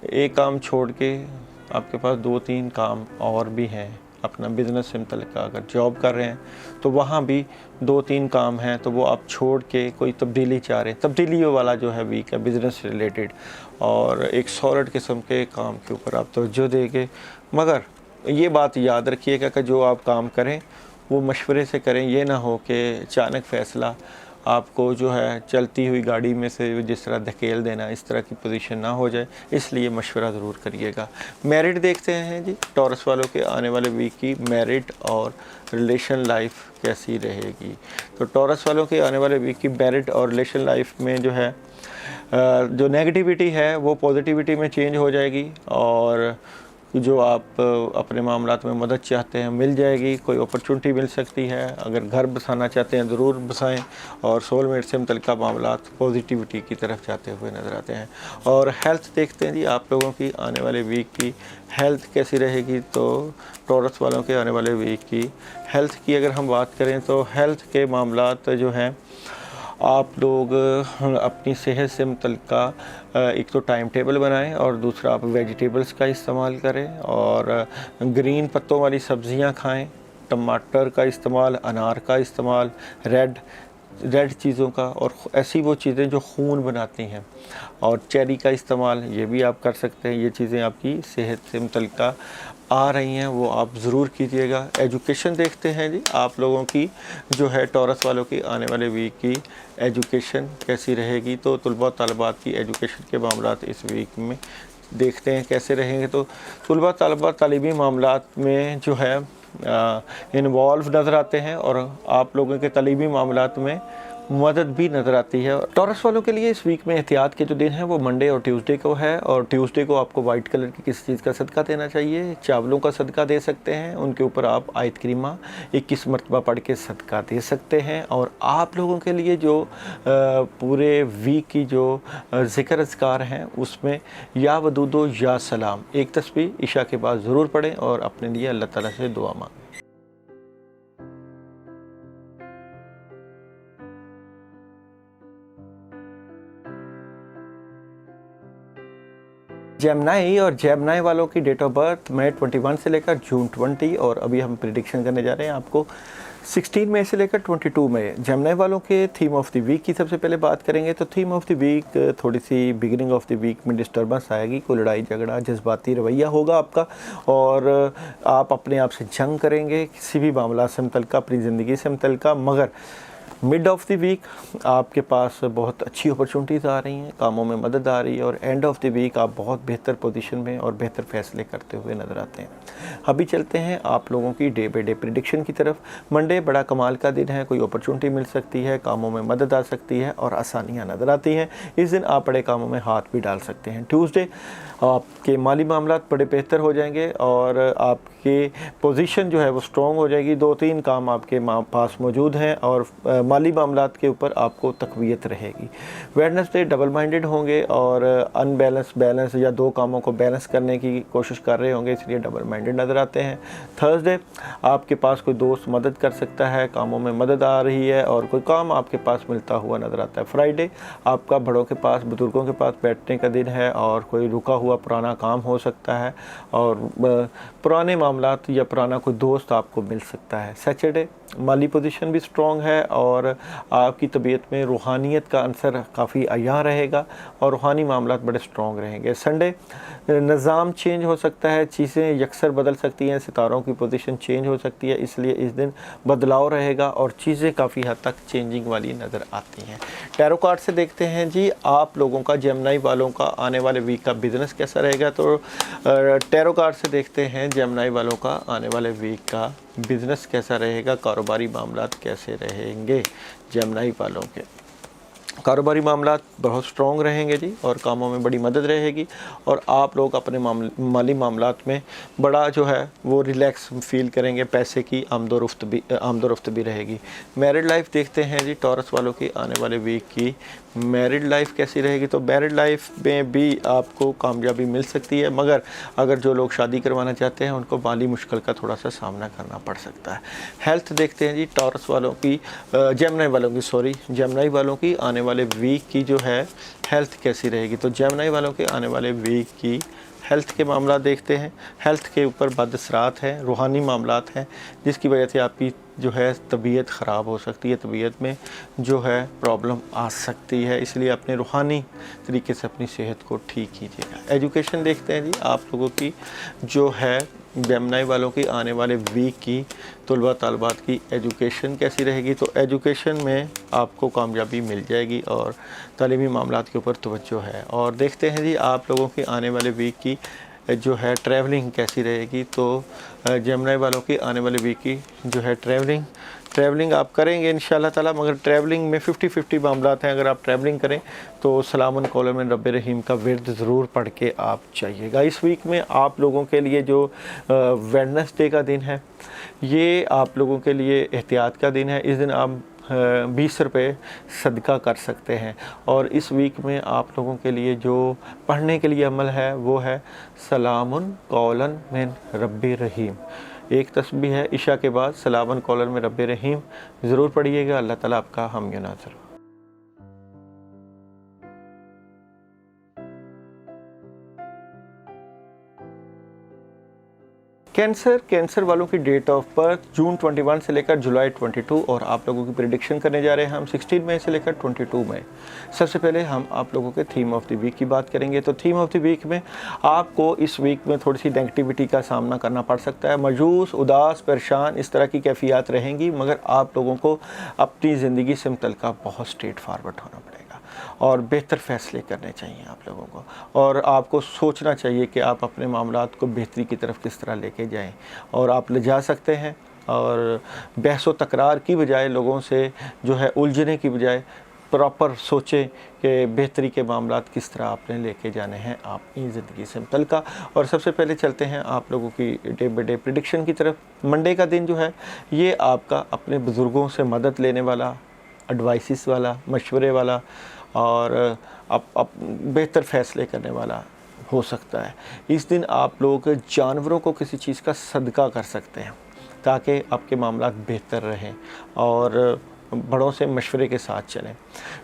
एक काम छोड़ के आपके पास 2-3 काम और भी हैं अपना बिज़नेस से मुतल्लिक़। अगर जॉब कर रहे हैं तो वहाँ भी 2-3 काम हैं, तो वो आप छोड़ के कोई तब्दीली चाह रहे हैं। तब्दीलियों वाला जो है वीक है बिज़नेस रिलेटेड, और एक सॉलिड किस्म के काम के ऊपर आप तवज्जो देंगे। मगर ये बात याद रखिएगा कि जो आप काम करें वो मशवरे से करें, ये ना हो कि अचानक फ़ैसला आपको जो है चलती हुई गाड़ी में से जिस तरह धकेल देना, इस तरह की पोजीशन ना हो जाए, इसलिए मशवरा ज़रूर करिएगा। मैरिड देखते हैं जी, टॉरस वालों के आने वाले वीक की मैरिड और रिलेशन लाइफ कैसी रहेगी। तो टॉरस वालों के आने वाले वीक की मैरिड और रिलेशन लाइफ में जो है जो नेगेटिविटी है वो पॉजिटिविटी में चेंज हो जाएगी, और जो आप अपने मामलात में मदद चाहते हैं मिल जाएगी, कोई अपॉर्चुनिटी मिल सकती है। अगर घर बसाना चाहते हैं ज़रूर बसाएं, और सोलमेट से मुतल्लिक़ मामलात पॉजिटिविटी की तरफ जाते हुए नज़र आते हैं। और हेल्थ देखते हैं जी, आप लोगों की आने वाले वीक की हेल्थ कैसी रहेगी। तो टॉरस वालों के आने वाले वीक की हेल्थ की अगर हम बात करें तो हेल्थ के मामलात जो हैं, आप लोग अपनी सेहत से मुतल्लिक़ एक तो टाइम टेबल बनाएं, और दूसरा आप वेजिटेबल्स का इस्तेमाल करें और ग्रीन पत्तों वाली सब्ज़ियां खाएं, टमाटर का इस्तेमाल, अनार का इस्तेमाल, रेड चीज़ों का, और ऐसी वो चीज़ें जो खून बनाती हैं, और चेरी का इस्तेमाल ये भी आप कर सकते हैं। ये चीज़ें आपकी सेहत से मुतल्लिक़ आ रही हैं वो आप ज़रूर कीजिएगा। एजुकेशन देखते हैं जी, आप लोगों की जो है टॉरस वालों की आने वाले वीक की एजुकेशन कैसी रहेगी। तो तलबा तलबात की एजुकेशन के मामलात इस वीक में देखते हैं कैसे रहेंगे। तो तलबा तलबा तालीमी मामलात में जो है इन्वॉल्व नज़र आते हैं, और आप लोगों के तालीमी मामलात में मदद भी नज़र आती है। टॉरस वालों के लिए इस वीक में एहतियात के जो दिन हैं वो मंडे और ट्यूसडे को है, और ट्यूसडे को आपको वाइट कलर की किसी चीज़ का सदका देना चाहिए। चावलों का सदका दे सकते हैं, उनके ऊपर आप आयत करीमा 21 मरतबा पढ़ के सदका दे सकते हैं। और आप लोगों के लिए जो पूरे वीक की जो ज़िक्र अज़कार हैं उसमें या वदूदो या सलाम एक तस्बीह इशा के बाद ज़रूर पढ़ें और अपने लिए अल्लाह ताला से दुआ मांगें। जेमिनी और जेमिनी वालों की डेट ऑफ बर्थ मई 21 से लेकर जून 20, और अभी हम प्रिडिक्शन करने जा रहे हैं आपको 16 मई से लेकर 22 मई। जेमिनी वालों के थीम ऑफ द वीक की सबसे पहले बात करेंगे। तो थीम ऑफ द वीक थोड़ी सी बिगिनिंग ऑफ द वीक में डिस्टर्बेंस आएगी, कोई लड़ाई झगड़ा जज्बाती रवैया होगा आपका, और आप अपने आप से जंग करेंगे किसी भी मामला से मुतल्लिक़, अपनी ज़िंदगी से मुतल्लिक़। मगर मिड ऑफ द वीक आपके पास बहुत अच्छी अपॉर्चुनिटीज़ आ रही हैं, कामों में मदद आ रही है, और एंड ऑफ द वीक आप बहुत बेहतर पोजीशन में और बेहतर फ़ैसले करते हुए नज़र आते हैं। अभी चलते हैं आप लोगों की डे बाई डे प्रेडिक्शन की तरफ। मंडे बड़ा कमाल का दिन है, कोई अपॉर्चुनिटी मिल सकती है, कामों में मदद आ सकती है और आसानियाँ नज़र आती हैं। इस दिन आप बड़े कामों में हाथ भी डाल सकते हैं। ट्यूसडे आपके माली मामलात बड़े बेहतर हो जाएंगे और आपकी पोजीशन जो है वो स्ट्रॉन्ग हो जाएगी। 2-3 काम आपके पास मौजूद हैं और माली मामलात के ऊपर आपको तक़वियत रहेगी। वेडनेसडे डबल माइंडेड होंगे और बैलेंस या 2 कामों को बैलेंस करने की कोशिश कर रहे होंगे, इसलिए डबल माइंडेड नज़र आते हैं। थर्सडे आपके पास कोई दोस्त मदद कर सकता है, कामों में मदद आ रही है और कोई काम आपके पास मिलता हुआ नज़र आता है। फ्राइडे आपका बड़ों के पास, बुजुर्गों के पास बैठने का दिन है और कोई रुका हुआ पुराना काम हो सकता है और पुराने मामलात या पुराना कोई दोस्त आपको मिल सकता है। सैटरडे माली पोजीशन भी स्ट्रॉन्ग है और आपकी तबीयत में रूहानियत का अंसर काफ़ी अया रहेगा और रूहानी मामलात बड़े स्ट्रॉन्ग रहेंगे। संडे निज़ाम चेंज हो सकता है, चीज़ें यकसर बदल सकती हैं, सितारों की पोजीशन चेंज हो सकती है, इसलिए इस दिन बदलाव रहेगा और चीज़ें काफ़ी हद तक चेंजिंग वाली नज़र आती हैं। टैरो कार्ड से देखते हैं जी आप लोगों का, जेमिनी वालों का आने वाले वीक का बिज़नेस कैसा रहेगा। तो टैरो कार्ड से देखते हैं जेमिनी वालों का आने वाले वीक का बिज़नेस कैसा रहेगा, कारोबारी मामलात कैसे रहेंगे। जेमिनी वालों के कारोबारी मामलात बहुत स्ट्रॉन्ग रहेंगे जी और कामों में बड़ी मदद रहेगी और आप लोग अपने माली मामलात में बड़ा जो है वो रिलैक्स फील करेंगे, पैसे की आमदोरफ्त भी रहेगी। मैरिड लाइफ देखते हैं जी टॉरस वालों की आने वाले वीक की मैरिड लाइफ कैसी रहेगी। तो मैरिड लाइफ में भी आपको कामयाबी मिल सकती है, मगर अगर जो लोग शादी करवाना चाहते हैं उनको माली मुश्किल का थोड़ा सा सामना करना पड़ सकता है। हेल्थ देखते हैं जी टॉरस वालों की, जेमिनी वालों की आने वाले वीक की जो है हेल्थ कैसी रहेगी। तो जेमिनी वालों के आने वाले वीक की हेल्थ के मामला देखते हैं। हेल्थ के ऊपर बदअसरात हैं, रूहानी मामलात हैं, जिसकी वजह से आपकी जो है तबीयत ख़राब हो सकती है, तबीयत में जो है प्रॉब्लम आ सकती है, इसलिए अपने रूहानी तरीके से अपनी सेहत को ठीक कीजिएगा। एजुकेशन देखते हैं जी आप लोगों की जो है जेमिनी वालों की आने वाले वीक की तलबा तालबात की एजुकेशन कैसी रहेगी। तो एजुकेशन में आपको कामयाबी मिल जाएगी और तालीमी मामलात के ऊपर तवज्जो है। और देखते हैं जी आप लोगों की आने वाले वीक की जो है ट्रैवलिंग कैसी रहेगी। तो जेमिनी वालों की आने वाले वीक की जो है ट्रैवलिंग आप करेंगे इंशाल्लाह ताला, मगर ट्रैवलिंग में 50-50 मामलात हैं। अगर आप ट्रैवलिंग करें तो सलामुन कौलन मिन रब्बिर रहीम का विर्द ज़रूर पढ़ के आप जाइएगा। इस वीक में आप लोगों के लिए जो वेडनेसडे का दिन है ये आप लोगों के लिए एहतियात का दिन है। इस दिन आप 20 रुपये सदका कर सकते हैं और इस वीक में आप लोगों के लिए जो पढ़ने के लिए अमल है वो है सलामुन कौलन मिन रब्बिर रहीम। एक तस्बीह है इशा के बाद सलामुन कौलन मिन रब्बिर रहीम ज़रूर पढ़िएगा। अल्लाह ताला आपका हामी और नासिर। कैंसर वालों की डेट ऑफ बर्थ जून 21 से लेकर जुलाई 22 और आप लोगों की प्रेडिक्शन करने जा रहे हैं हम 16 मई से लेकर 22 मई। सबसे पहले हम आप लोगों के थीम ऑफ द वीक की बात करेंगे। तो थीम ऑफ द वीक में आपको इस वीक में थोड़ी सी नेगेटिविटी का सामना करना पड़ सकता है, मायूस, उदास, परेशान, इस तरह की कैफियत रहेंगी, मगर आप लोगों को अपनी ज़िंदगी से मुतल्लिक़ बहुत स्ट्रेट फॉरवर्ड होना पड़ेगा और बेहतर फ़ैसले करने चाहिए आप लोगों को और आपको सोचना चाहिए कि आप अपने मामलात को बेहतरी की तरफ किस तरह लेके जाएं और आप ले जा सकते हैं। اور بحث و تکرار کی بجائے لوگوں سے جو ہے الجھنے کی بجائے پراپر سوچیں کہ بہتری کے معاملات کس طرح آپ نے لے کے جانے ہیں اپنی زندگی سے متعلقہ۔ اور سب سے پہلے چلتے ہیں آپ لوگوں کی ڈے بائی ڈے پریڈکشن کی طرف۔ منڈے کا دن جو ہے یہ آپ کا اپنے بزرگوں سے مدد لینے والا، ایڈوائسز والا، مشورے والا اور بہتر فیصلے کرنے والا ہو سکتا ہے۔ اس دن آپ لوگ جانوروں کو کسی چیز کا صدقہ کر سکتے ہیں تاکہ آپ کے معاملات بہتر رہیں اور بڑوں سے مشورے کے ساتھ چلیں۔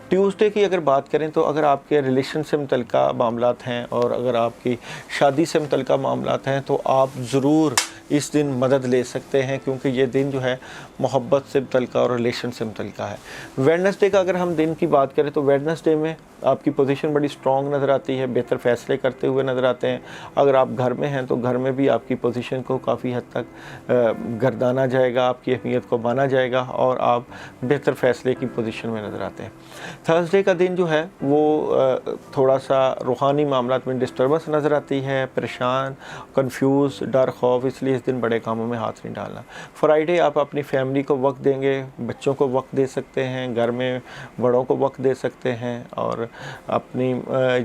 ٹیوزڈے کی اگر بات کریں تو اگر آپ کے ریلیشن سے متعلقہ معاملات ہیں اور اگر آپ کی شادی سے متعلقہ معاملات ہیں تو آپ ضرور اس دن مدد لے سکتے ہیں، کیونکہ یہ دن جو ہے محبت سے متعلقہ اور ریلیشن سے متعلقہ ہے۔ ویڈنسڈے کا اگر ہم دن کی بات کریں تو ویڈنسڈے میں آپ کی پوزیشن بڑی سٹرونگ نظر آتی ہے، بہتر فیصلے کرتے ہوئے نظر آتے ہیں۔ اگر آپ گھر میں ہیں تو گھر میں بھی آپ کی پوزیشن کو کافی حد تک گردانا جائے گا، آپ کی اہمیت کو مانا جائے گا اور آپ بہتر فیصلے کی پوزیشن میں نظر آتے ہیں۔ تھرسڈے کا دن جو ہے وہ تھوڑا سا روحانی معاملات میں ڈسٹربنس نظر آتی ہے، پریشان، کنفیوز، ڈر، خوف، اس لیے اس دن بڑے کاموں میں ہاتھ نہیں ڈالنا۔ فرائیڈے آپ اپنی فیملی کو وقت دیں گے، بچوں کو وقت دے سکتے ہیں، گھر میں بڑوں کو وقت دے سکتے ہیں اور اپنی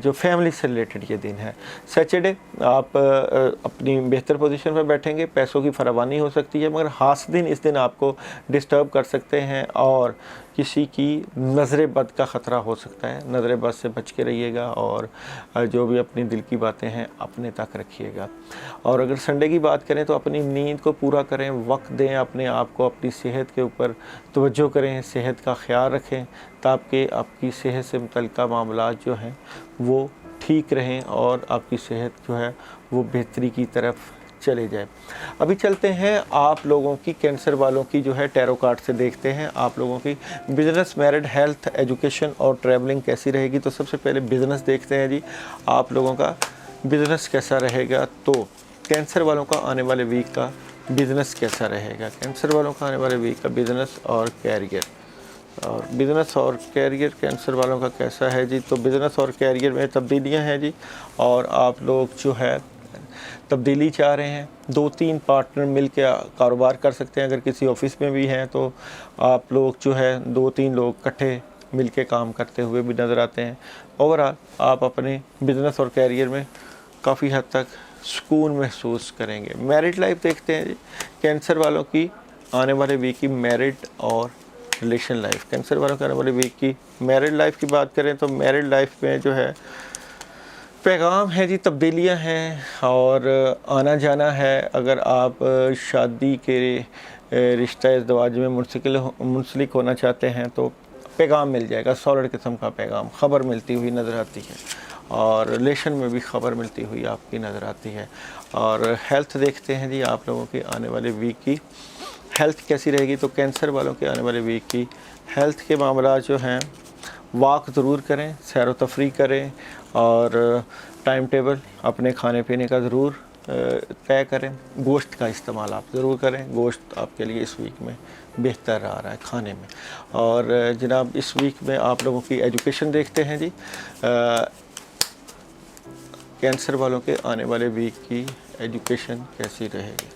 جو فیملی سے ریلیٹڈ یہ دن ہے۔ سیچرڈے آپ اپنی بہتر پوزیشن پہ بیٹھیں گے، پیسوں کی فراوانی ہو سکتی ہے، مگر حاسدین اس دن آپ کو ڈسٹرب کر سکتے ہیں اور کسی کی نظر بد کا خطرہ ہو سکتا ہے۔ نظر بد سے بچ کے رہیے گا اور جو بھی اپنی دل کی باتیں ہیں اپنے تک رکھیے گا۔ اور اگر سنڈے کی بات کریں تو اپنی نیند کو پورا کریں، وقت دیں اپنے آپ کو، اپنی صحت کے اوپر توجہ کریں، صحت کا خیال رکھیں تاکہ آپ کی صحت سے متعلقہ معاملات جو ہیں وہ ٹھیک رہیں اور آپ کی صحت جو ہے وہ بہتری کی طرف چلے جائے۔ ابھی چلتے ہیں آپ لوگوں کی کینسر والوں کی جو ہے ٹیرو کارڈ سے دیکھتے ہیں آپ لوگوں کی بزنس، میرڈ، ہیلتھ، ایجوکیشن اور ٹریولنگ کیسی رہے گی۔ تو سب سے پہلے بزنس دیکھتے ہیں جی، آپ لوگوں کا بزنس کیسا رہے گا۔ تو کینسر والوں کا آنے والے ویک کا بزنس کیسا رہے گا، کینسر والوں کا آنے والے ویک کا بزنس اور کیریئر۔ اور بزنس اور کیریئر کینسر والوں کا کیسا ہے جی؟ تو بزنس اور کیریئر میں تبدیلیاں ہیں جی، اور آپ لوگ جو ہے تبدیلی چاہ رہے ہیں۔ 2-3 پارٹنر مل کے کاروبار کر سکتے ہیں۔ اگر کسی آفس میں بھی ہیں تو آپ لوگ جو ہے 2-3 لوگ اکٹھے مل کے کام کرتے ہوئے بھی نظر آتے ہیں۔ اوورآل آپ اپنے بزنس اور کیریئر میں کافی حد تک سکون محسوس کریں گے۔ میرڈ لائف دیکھتے ہیں جی، کینسر والوں کی آنے والے ویک کی میرڈ اور ریلیشن لائف۔ کینسر والوں کے آنے والے ویک کی میرڈ لائف کی بات کریں تو میرڈ لائف میں جو ہے پیغام ہے جی، تبدیلیاں ہیں اور آنا جانا ہے۔ اگر آپ شادی کے رشتہ ازدواج میں منسلک ہونا چاہتے ہیں تو پیغام مل جائے گا، سالڈ قسم کا پیغام، خبر ملتی ہوئی نظر آتی ہے اور ریلیشن میں بھی خبر ملتی ہوئی آپ کی نظر آتی ہے۔ اور ہیلتھ دیکھتے ہیں جی، آپ لوگوں کی آنے والے ویک کی ہیلتھ کیسی رہے گی۔ تو کینسر والوں کے آنے والے ویک کی ہیلتھ کے معاملات جو ہیں، واک ضرور کریں، سیر و تفریح کریں اور ٹائم ٹیبل اپنے کھانے پینے کا ضرور طے کریں۔ گوشت کا استعمال آپ ضرور کریں، گوشت آپ کے لیے اس ویک میں بہتر آ رہا ہے کھانے میں۔ اور جناب اس ویک میں آپ لوگوں کی ایجوکیشن دیکھتے ہیں جی، کینسر والوں کے آنے والے ویک کی ایجوکیشن کیسی رہے گی۔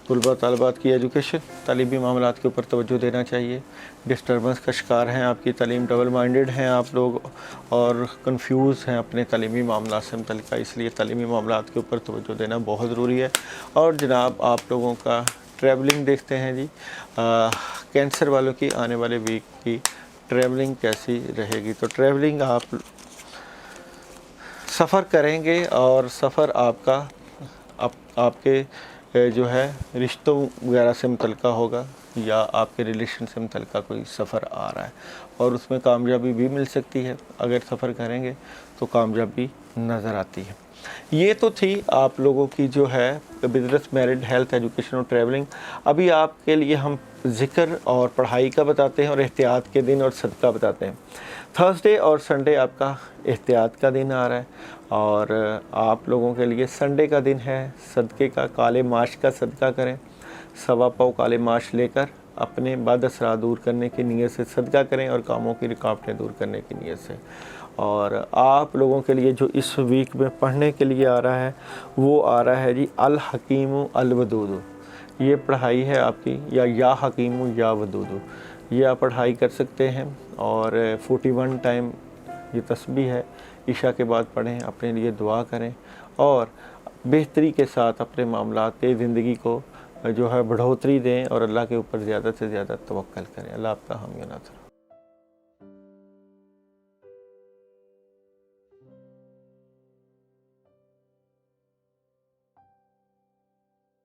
طلباء طالبات کی ایجوکیشن، تعلیمی معاملات کے اوپر توجہ دینا چاہیے۔ ڈسٹربنس کا شکار ہیں آپ کی تعلیم، ڈبل مائنڈڈ ہیں آپ لوگ اور کنفیوز ہیں اپنے تعلیمی معاملات سے متعلقہ، اس لیے تعلیمی معاملات کے اوپر توجہ دینا بہت ضروری ہے۔ اور جناب آپ لوگوں کا ٹریولنگ دیکھتے ہیں جی، کینسر والوں کی آنے والے ویک کی ٹریولنگ کیسی رہے گی۔ تو ٹریولنگ آپ سفر کریں گے اور سفر آپ کا آپ کے جو ہے رشتوں وغیرہ سے متعلقہ ہوگا یا آپ کے ریلیشن سے متعلقہ کوئی سفر آ رہا ہے اور اس میں کامیابی بھی مل سکتی ہے۔ اگر سفر کریں گے تو کامیابی نظر آتی ہے۔ یہ تو تھی آپ لوگوں کی جو ہے بزنس، میرڈ، ہیلتھ، ایجوکیشن اور ٹریولنگ۔ ابھی آپ کے لیے ہم ذکر اور پڑھائی کا بتاتے ہیں اور احتیاط کے دن اور صدقہ بتاتے ہیں۔ تھرسڈے اور سنڈے آپ کا احتیاط کا دن آ رہا ہے اور آپ لوگوں کے لیے سنڈے کا دن ہے صدقے کا۔ کالے ماش کا صدقہ کریں، 1.25 پاؤ کالے ماش لے کر اپنے بد اثرات دور کرنے کی نیت سے صدقہ کریں اور کاموں کی رکاوٹیں دور کرنے کی نیت سے۔ اور آپ لوگوں کے لیے جو اس ویک میں پڑھنے کے لیے آ رہا ہے وہ آ رہا ہے جی الحکیم الودود، یہ پڑھائی ہے آپ کی، یا حکیم یا ودود، یہ آپ پڑھائی کر سکتے ہیں، اور 41 ٹائم یہ تسبیح ہے، عشاء کے بعد پڑھیں، اپنے لیے دعا کریں، اور بہتری کے ساتھ اپنے معاملات کے زندگی کو جو ہے بڑھوتری دیں، اور اللہ کے اوپر زیادہ سے زیادہ توکل کریں۔ اللہ آپ کا حامی و ناصر۔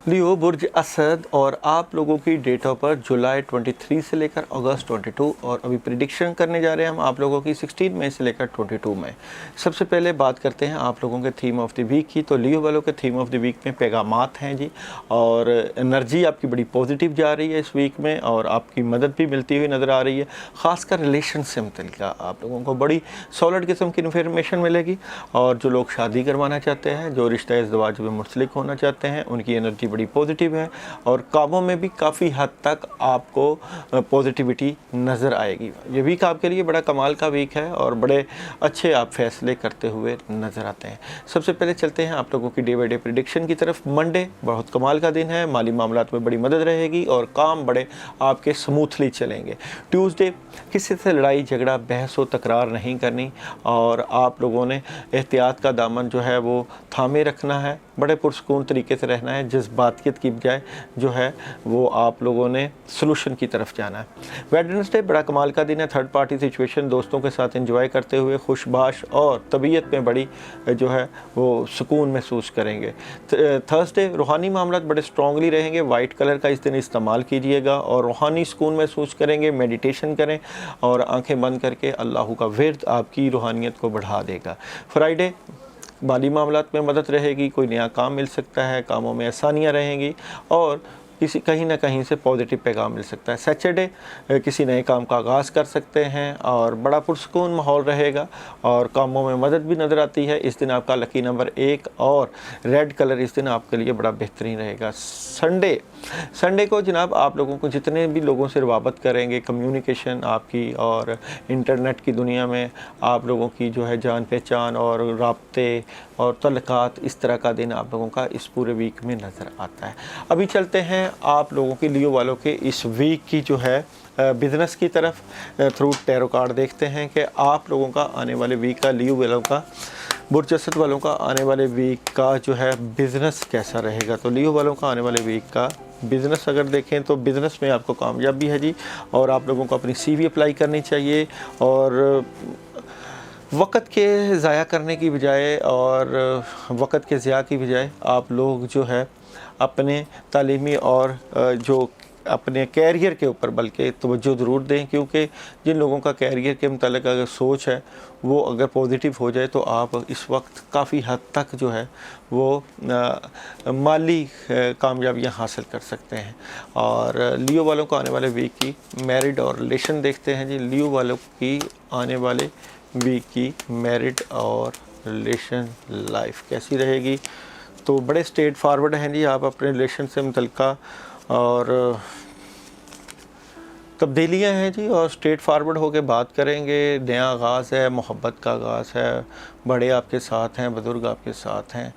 لیو برج اسد، اور آپ لوگوں کی ڈیٹ آف برتھ جولائی 23 سے لے کر اگست 22، اور ابھی پریڈکشن کرنے جا رہے ہیں ہم آپ لوگوں کی 16 مئی سے لے کر 22 مئی۔ سب سے پہلے بات کرتے ہیں آپ لوگوں کے تھیم آف دی ویک کی۔ تو لیو والوں کے تھیم آف دی ویک میں پیغامات ہیں جی، اور انرجی آپ کی بڑی پازیٹیو جا رہی ہے اس ویک میں، اور آپ کی مدد بھی ملتی ہوئی نظر آ رہی ہے، خاص کر ریلیشن سے متعلقہ آپ لوگوں کو بڑی سالڈ قسم کی انفارمیشن ملے گی، اور جو لوگ شادی کروانا چاہتے ہیں، جو رشتہ ازدواج میں منسلک ہونا چاہتے ہیں، ان کی انرجی بڑی پازیٹیو ہے، اور کاموں میں بھی کافی حد تک آپ کو پازیٹیوٹی نظر آئے گی۔ یہ ویک آپ کے لیے بڑا کمال کا ویک ہے، اور بڑے اچھے آپ فیصلے کرتے ہوئے نظر آتے ہیں۔ سب سے پہلے چلتے ہیں آپ لوگوں کی ڈے بائی ڈے پریڈکشن کی طرف۔ منڈے بہت کمال کا دن ہے، مالی معاملات میں بڑی مدد رہے گی، اور کام بڑے آپ کے سموتھلی چلیں گے۔ ٹیوزڈے کسی سے لڑائی جھگڑا بحث و تکرار نہیں کرنی، اور آپ لوگوں نے احتیاط کا دامن جو ہے وہ تھامے رکھنا ہے، بڑے پرسکون طریقے سے رہنا ہے، جذباتیت کی بجائے جو ہے وہ آپ لوگوں نے سلوشن کی طرف جانا ہے۔ ویڈنسڈے بڑا کمال کا دن ہے، تھرڈ پارٹی سچویشن دوستوں کے ساتھ انجوائے کرتے ہوئے خوش باش اور طبیعت میں بڑی جو ہے وہ سکون محسوس کریں گے۔ تھرسڈے روحانی معاملات بڑے اسٹرانگلی رہیں گے، وائٹ کلر کا اس دن استعمال کیجیے گا، اور روحانی سکون محسوس کریں گے، میڈیٹیشن کریں، اور آنکھیں بند کر کے اللہ کا ورد آپ کی روحانیت کو بڑھا دے گا۔ فرائیڈے مالی معاملات میں مدد رہے گی، کوئی نیا کام مل سکتا ہے، کاموں میں آسانیاں رہیں گی، اور کہیں نہ کہیں سے پازیٹیو پیغام مل سکتا ہے۔ سیٹرڈے کسی نئے کام کا آغاز کر سکتے ہیں، اور بڑا پرسکون ماحول رہے گا، اور کاموں میں مدد بھی نظر آتی ہے۔ اس دن آپ کا لکی نمبر 1 اور ریڈ کلر اس دن آپ کے لیے بڑا بہترین رہے گا۔ سنڈے کو جناب آپ لوگوں کو جتنے بھی لوگوں سے روابط کریں گے، کمیونیکیشن آپ کی، اور انٹرنیٹ کی دنیا میں آپ لوگوں کی جو ہے جان پہچان اور رابطے اور تعلقات، اس طرح کا دن آپ لوگوں کا اس پورے ویک میں نظر آتا ہے۔ ابھی چلتے ہیں آپ لوگوں کی لیو والوں کے اس ویک کی جو ہے بزنس کی طرف۔ تھرو ٹیرو کارڈ دیکھتے ہیں کہ آپ لوگوں کا آنے والے ویک کا، لیو والوں کا، برج اسد والوں کا آنے والے ویک کا جو ہے بزنس کیسا رہے گا۔ تو لیو والوں کا آنے والے ویک کا بزنس اگر دیکھیں تو بزنس میں آپ کو کامیابی ہے جی، اور آپ لوگوں کو اپنی سی وی اپلائی کرنی چاہیے، اور وقت کے ضائع کرنے کی بجائے، اور وقت کے ضیاع کی بجائے آپ لوگ جو ہے اپنے تعلیمی اور جو اپنے کیریئر کے اوپر بلکہ توجہ ضرور دیں، کیونکہ جن لوگوں کا کیریئر کے متعلق اگر سوچ ہے وہ اگر پازیٹیو ہو جائے تو آپ اس وقت کافی حد تک جو ہے وہ مالی کامیابیاں حاصل کر سکتے ہیں۔ اور لیو والوں کو آنے والے ویک کی میرڈ اور ریلیشن دیکھتے ہیں جی۔ لیو والوں کی آنے والے ویک کی میرڈ اور ریلیشن لائف کیسی رہے گی؟ تو بڑے اسٹریٹ فارورڈ ہیں جی آپ اپنے ریلیشن سے متعلقہ، اور تبدیلیاں ہیں جی، اور اسٹریٹ فارورڈ ہو کے بات کریں گے۔ نیا آغاز ہے، محبت کا آغاز ہے، بڑے آپ کے ساتھ ہیں، بزرگ آپ کے ساتھ ہیں،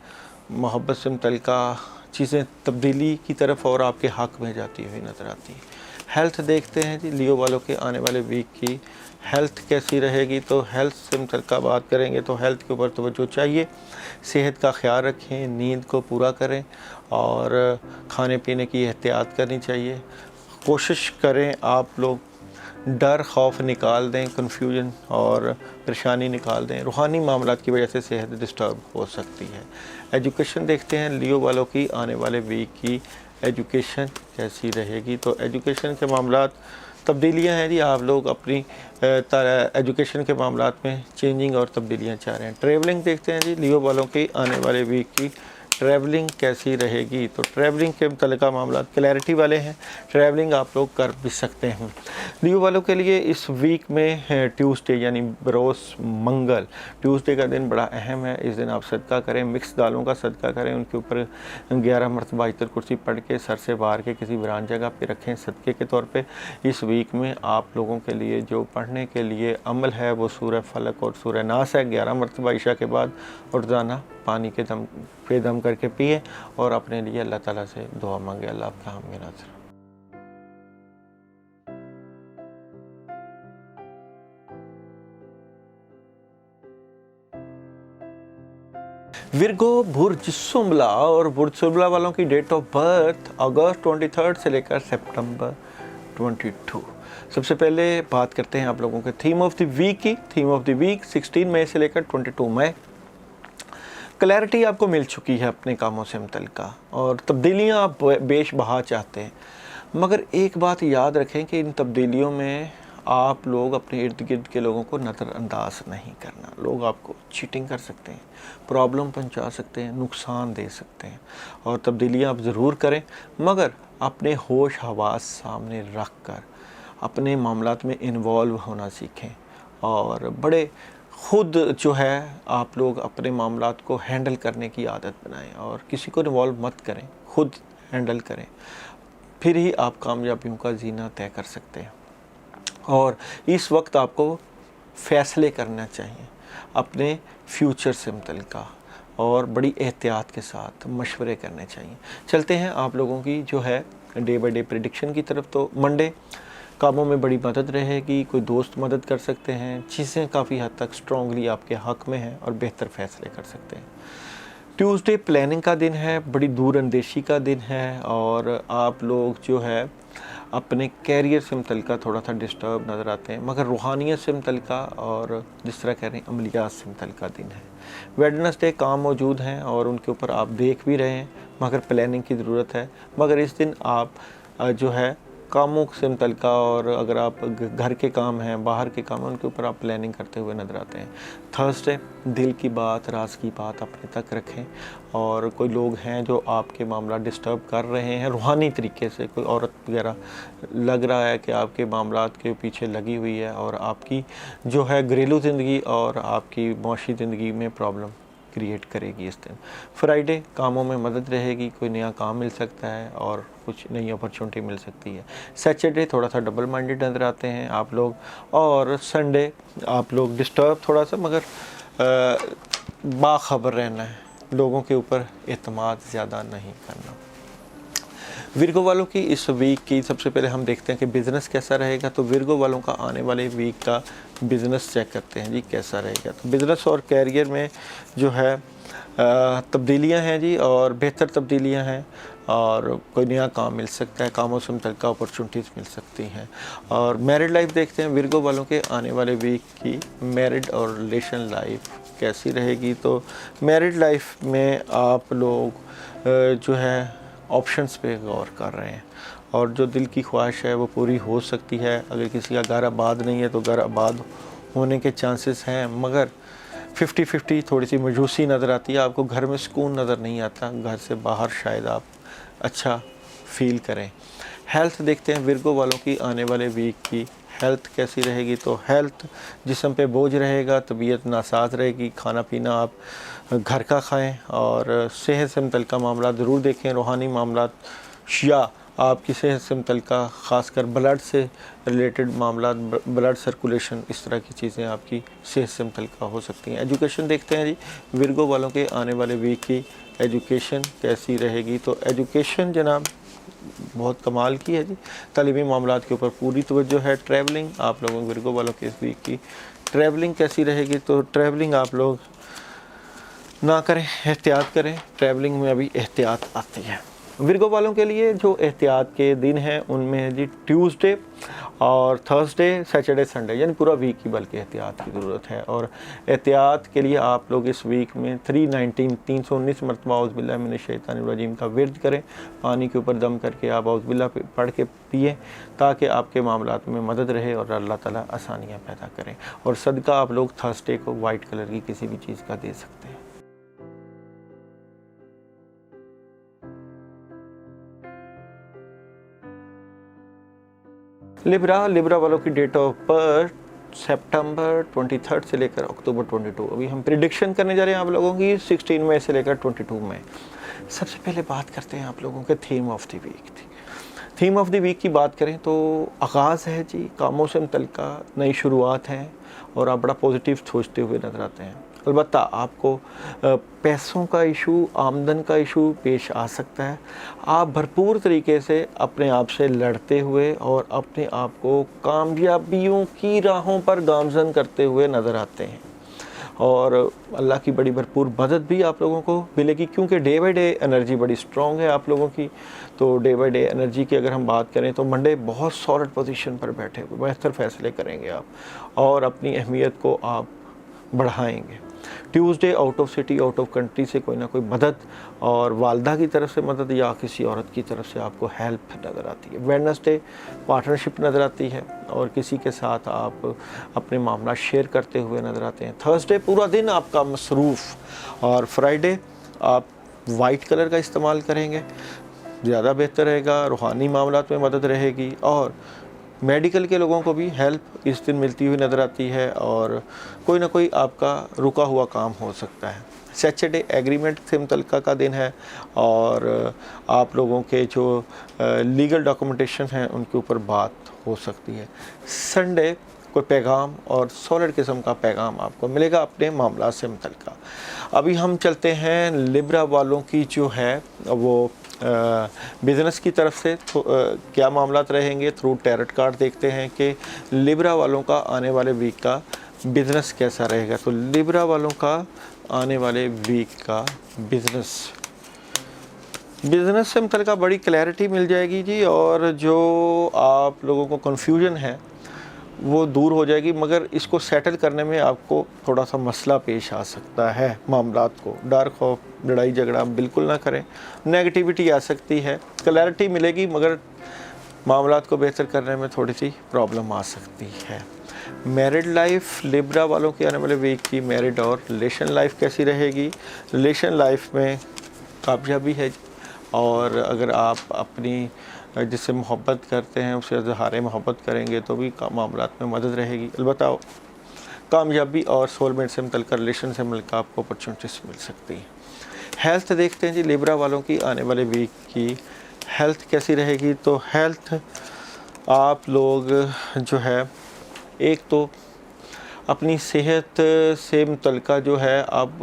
محبت سے متعلقہ چیزیں تبدیلی کی طرف اور آپ کے حق میں جاتی ہوئی نظر آتی ہیں۔ ہیلتھ دیکھتے ہیں جی، لیو والوں کے آنے والے ویک کی ہیلتھ کیسی رہے گی؟ تو ہیلتھ سے متعلقہ بات کریں گے تو ہیلتھ کے اوپر توجہ چاہیے، صحت کا خیال رکھیں، نیند کو پورا کریں، اور کھانے پینے کی احتیاط کرنی چاہیے۔ کوشش کریں آپ لوگ ڈر خوف نکال دیں، کنفیوژن اور پریشانی نکال دیں، روحانی معاملات کی وجہ سے صحت ڈسٹرب ہو سکتی ہے۔ ایجوکیشن دیکھتے ہیں لیو والوں کی آنے والے ویک کی ایجوکیشن کیسی رہے گی؟ تو ایجوکیشن کے معاملات تبدیلیاں ہیں جی، آپ لوگ اپنی ایجوکیشن کے معاملات میں چینجنگ اور تبدیلیاں چاہ رہے ہیں۔ ٹریولنگ دیکھتے ہیں جی، لیو والوں کی آنے والے ویک کی ٹریولنگ کیسی رہے گی؟ تو ٹریولنگ کے متعلقہ معاملات کلیئرٹی والے ہیں، ٹریولنگ آپ لوگ کر بھی سکتے ہیں۔ لیو والوں کے لیے اس ویک میں ٹیوزڈے یعنی بروز منگل، ٹیوزڈے کا دن بڑا اہم ہے۔ اس دن آپ صدقہ کریں، مکس دالوں کا صدقہ کریں، ان کے اوپر 11 مرتبہ آیت الکرسی پڑھ کے سر سے باہر کے کسی ویران جگہ پہ رکھیں صدقے کے طور پہ۔ اس ویک میں آپ لوگوں کے لیے جو پڑھنے کے لیے عمل ہے وہ سورہ فلق اور سورہ ناس ہے، 11 مرتبہ عشاء کے بعد، اور روزانہ پانی کے دم کر کے پیے اور اپنے لیے اللہ تعالیٰ سے دعا مانگے. اللہ آپ کا حامی ناصر. ورگو برج سنبلا اور برج سنبلا والوں کی ڈیٹ آف برتھ اگست 23 سے لے کر سپٹمبر 22. سب سے پہلے بات کرتے ہیں آپ لوگوں کے تھیم آف دی ویک کی. تھیم آف دی ویک 16 مئی سے لے کر 22 مئی. کلیئرٹی آپ کو مل چکی ہے اپنے کاموں سے متعلقہ اور تبدیلیاں آپ بیش بہا چاہتے ہیں، مگر ایک بات یاد رکھیں کہ ان تبدیلیوں میں آپ لوگ اپنے ارد گرد کے لوگوں کو نظر انداز نہیں کرنا. لوگ آپ کو چیٹنگ کر سکتے ہیں، پرابلم پہنچا سکتے ہیں، نقصان دے سکتے ہیں، اور تبدیلیاں آپ ضرور کریں مگر اپنے ہوش حواس سامنے رکھ کر اپنے معاملات میں انوالو ہونا سیکھیں اور بڑے خود جو ہے آپ لوگ اپنے معاملات کو ہینڈل کرنے کی عادت بنائیں اور کسی کو انوالو مت کریں، خود ہینڈل کریں. پھر ہی آپ کامیابیوں کا زینہ طے کر سکتے ہیں. اور اس وقت آپ کو فیصلے کرنا چاہیے اپنے فیوچر سے متعلقہ اور بڑی احتیاط کے ساتھ مشورے کرنے چاہیے. چلتے ہیں آپ لوگوں کی جو ہے ڈے بائی ڈے پریڈکشن کی طرف. تو منڈے کاموں میں بڑی مدد رہے گی، کوئی دوست مدد کر سکتے ہیں، چیزیں کافی حد تک سٹرونگلی آپ کے حق میں ہیں اور بہتر فیصلے کر سکتے ہیں. ٹیوزڈے پلاننگ کا دن ہے، بڑی دور اندیشی کا دن ہے اور آپ لوگ جو ہے اپنے کیریئر سے متعلقہ تھوڑا سا ڈسٹرب نظر آتے ہیں مگر روحانیت سے متعلقہ اور جس طرح کہہ رہے ہیں عملیات سے متعلقہ دن ہے. ویڈنسڈے کام موجود ہیں اور ان کے اوپر آپ دیکھ بھی رہے ہیں مگر پلاننگ کی ضرورت ہے. مگر اس دن آپ جو ہے کاموں سے متعلقہ اور اگر آپ گھر کے کام ہیں، باہر کے کام ہیں، ان کے اوپر آپ پلاننگ کرتے ہوئے نظر آتے ہیں. تھرسڈے دل کی بات، راز کی بات اپنے تک رکھیں اور کوئی لوگ ہیں جو آپ کے معاملات ڈسٹرب کر رہے ہیں روحانی طریقے سے، کوئی عورت وغیرہ لگ رہا ہے کہ آپ کے معاملات کے پیچھے لگی ہوئی ہے اور آپ کی جو ہے گھریلو زندگی اور آپ کی معاشی زندگی میں پرابلم کریٹ کرے گی اس دن. فرائیڈے کاموں میں مدد رہے گی، کوئی نیا کام مل سکتا ہے اور کچھ نئی اپرچونٹی مل سکتی ہے. سیچرڈے تھوڑا سا ڈبل مائنڈڈ نظر آتے ہیں آپ لوگ اور سنڈے آپ لوگ ڈسٹرب تھوڑا سا مگر باخبر رہنا ہے، لوگوں کے اوپر اعتماد زیادہ نہیں کرنا. ورگو والوں کی اس ویک کی سب سے پہلے ہم دیکھتے ہیں کہ بزنس کیسا رہے گا. تو ورگو والوں کا آنے والے ویک کا بزنس چیک کرتے ہیں جی کیسا رہے گا. تو بزنس اور کیریئر میں جو ہے تبدیلیاں ہیں جی اور بہتر تبدیلیاں ہیں اور کوئی نیا کام مل سکتا ہے، کاموں سے متعلقہ اپرچونٹیز مل سکتی ہیں. اور میرڈ لائف دیکھتے ہیں ورگو والوں کے آنے والے ویک کی میرڈ اور ریلیشن لائف کیسی رہے گی. تو میرڈ لائف میں آپ لوگ جو ہے آپشنس پہ غور کر رہے ہیں اور جو دل کی خواہش ہے وہ پوری ہو سکتی ہے. اگر کسی کا گھر آباد نہیں ہے تو گھر آباد ہونے کے چانسز ہیں مگر 50-50 تھوڑی سی مایوسی نظر آتی ہے. آپ کو گھر میں سکون نظر نہیں آتا، گھر سے باہر شاید آپ اچھا فیل کریں. ہیلتھ دیکھتے ہیں ورگو والوں کی آنے والے ویک کی ہیلتھ کیسی رہے گی. تو ہیلتھ جسم پہ بوجھ رہے گا، طبیعت ناساز رہے گی. کھانا پینا آپ گھر کا کھائیں اور صحت سے متعلقہ معاملات ضرور دیکھیں. روحانی معاملات یا آپ کی صحت سے متعلقہ خاص کر بلڈ سے ریلیٹڈ معاملات، بلڈ سرکولیشن، اس طرح کی چیزیں آپ کی صحت سے متعلقہ ہو سکتی ہیں. ایجوکیشن دیکھتے ہیں جی ورگو والوں کے آنے والے ویک کی ایجوکیشن کیسی رہے گی. تو ایجوکیشن جناب بہت کمال کی ہے جی، تعلیمی معاملات کے اوپر پوری توجہ ہے. ٹریولنگ آپ لوگوں ورگو والوں کے اس ویک کی ٹریولنگ کیسی رہے گی. تو ٹریولنگ آپ لوگ نہ کریں، احتیاط کریں. ٹریولنگ میں ابھی احتیاط آتی ہے. ورگو والوں کے لیے جو احتیاط کے دن ہیں ان میں ہے جی ٹیوزڈے اور تھرسڈے، سیٹرڈے، سنڈے، یعنی پورا ویک کی بلکہ احتیاط کی ضرورت ہے. اور احتیاط کے لیے آپ لوگ اس ویک میں 319 مرتبہ اعوذ باللہ من الشیطان الرجیم کا ورد کریں. پانی کے اوپر دم کر کے آپ اعوذ باللہ پڑھ کے پئیں تاکہ آپ کے معاملات میں مدد رہے اور اللہ تعالیٰ آسانیاں پیدا کریں. اور صدقہ آپ لوگ تھرسڈے کو وائٹ کلر کی کسی بھی چیز کا دے سکتے ہیں. لیبرا والوں کی ڈیٹ آف برتھ سپٹمبر 23 سے لے کر اکتوبر 22. ابھی ہم پریڈکشن کرنے جا رہے ہیں آپ لوگوں کی 16 مئی سے لے کر 22 مئی. سب سے پہلے بات کرتے ہیں آپ لوگوں کے تھیم آف دی ویک تھی. थीम ऑफ द वीक की बात करें तो आगाज़ है जी, कामों से मुतल्लिका नई शुरुआत हैं और आप बड़ा पॉजिटिव सोचते हुए नज़र आते हैं। अलबत्ता आपको पैसों का इशू, आमदन का इशू पेश आ सकता है। आप भरपूर तरीके से अपने आप से लड़ते हुए और अपने आप को कामयाबियों की राहों पर गामज़न करते हुए नज़र आते हैं और अल्लाह की बड़ी भरपूर मदद भी आप लोगों को मिलेगी, क्योंकि डे बाई डे एनर्जी बड़ी स्ट्रॉन्ग है आप लोगों की। तो डे बाई डे एनर्जी की अगर हम बात करें तो मंडे बहुत सॉलिड पोजीशन पर बैठे हुए बेहतर फ़ैसले करेंगे आप और अपनी अहमियत को आप बढ़ाएंगे। Tuesday out of city, out of country से कोई ना कोई मदद और वालदा की तरफ से मदद या किसी औरत की तरफ से आपको हेल्प नज़र आती है। वेडनेसडे पार्टनरशिप नज़र आती है और किसी के साथ आप अपने मामला शेयर करते हुए नज़र आते हैं। थर्सडे पूरा दिन आपका मसरूफ़ और फ्राइडे आप वाइट कलर का इस्तेमाल करेंगे, ज़्यादा बेहतर रहेगा, रूहानी मामलात में मदद रहेगी और मेडिकल के लोगों को भी हेल्प इस दिन मिलती हुई नज़र आती है और कोई ना कोई आपका रुका हुआ काम हो सकता है। सैटरडे एग्रीमेंट से मुतल्लिका का दिन है और आप लोगों के जो लीगल डॉक्यूमेंटेशन हैं उनके ऊपर बात हो सकती है। संडे कोई पैगाम और सॉलिड किस्म का पैगाम आपको मिलेगा अपने मामला से मुतल्लिका। अभी हम चलते हैं लिब्रा वालों की जो है वो बिज़नेस की तरफ से तो क्या मामलात रहेंगे। थ्रू टैरट कार्ड देखते हैं कि लिब्रा वालों का आने वाले वीक का बिज़नेस कैसा रहेगा। तो लिब्रा वालों का आने वाले वीक का बिज़नेस से मुतल्लिका बड़ी क्लैरिटी मिल जाएगी जी और जो आप लोगों को कन्फ्यूजन है वो दूर हो जाएगी, मगर इसको सेटल करने में आपको थोड़ा सा मसला पेश आ सकता है। मामलात को डर, खौफ, लड़ाई झगड़ा बिल्कुल ना करें, नेगेटिविटी आ सकती है, क्लैरिटी मिलेगी मगर मामलात को बेहतर करने में थोड़ी सी प्रॉब्लम आ सकती है। मैरिड लाइफ लिब्रा वालों की आने वाले वीक की मैरिड और रिलेशन लाइफ कैसी रहेगी। रिलेशन लाइफ में कामयाबी है और अगर आप अपनी जिससे मोहब्बत करते हैं उसे इज़हार मोहब्बत करेंगे तो भी मामलात में मदद रहेगी। अलबत्ता कामयाबी और सोलमेट से मुतल्लिका रिलेशन से मिलकर आपको अपॉर्चुनिटीज़ मिल सकती है। हेल्थ देखते हैं जी, लिब्रा वालों की आने वाले वीक की हेल्थ कैसी रहेगी। तो हेल्थ आप लोग जो है एक तो अपनी सेहत से मुतल्लिका जो है आप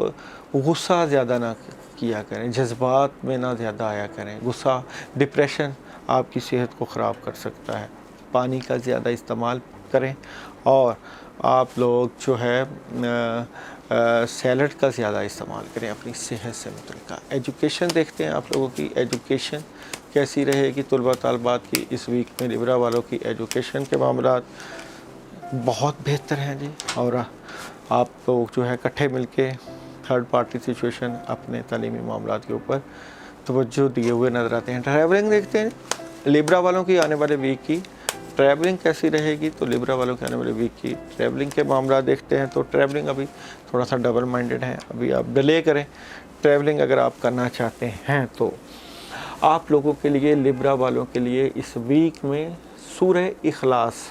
गुस्सा ज़्यादा ना किया करें, जज्बात में ना ज़्यादा आया करें। गुस्सा, डिप्रेशन आपकी सेहत को ख़राब कर सकता है। पानी का ज़्यादा इस्तेमाल करें और आप लोग जो है सैलड का ज़्यादा इस्तेमाल करें अपनी सेहत से मुतल्लिका। एजुकेशन देखते हैं आप लोगों की एजुकेशन कैसी रहेगी। तलबा तालबात की इस वीक में लिब्रा वालों की एजुकेशन के मामलात बहुत बेहतर हैं जी और आप लोग जो है इकट्ठे मिलके थर्ड पार्टी सिचुएशन अपने तालीमी मामलात के ऊपर तवज्जो दिए हुए नज़र आते हैं। ट्रैवलिंग देखते हैं लिब्रा वालों की आने वाले वीक की ट्रैवलिंग कैसी रहेगी। तो लिब्रा वालों के आने वाले वीक की ट्रैवलिंग के मामला देखते हैं तो ट्रैवलिंग अभी थोड़ा सा डबल माइंडेड है, अभी आप डिले करें ट्रैवलिंग अगर आप करना चाहते हैं। तो आप लोगों के लिए लिब्रा वालों के लिए इस वीक में सूरह इखलास,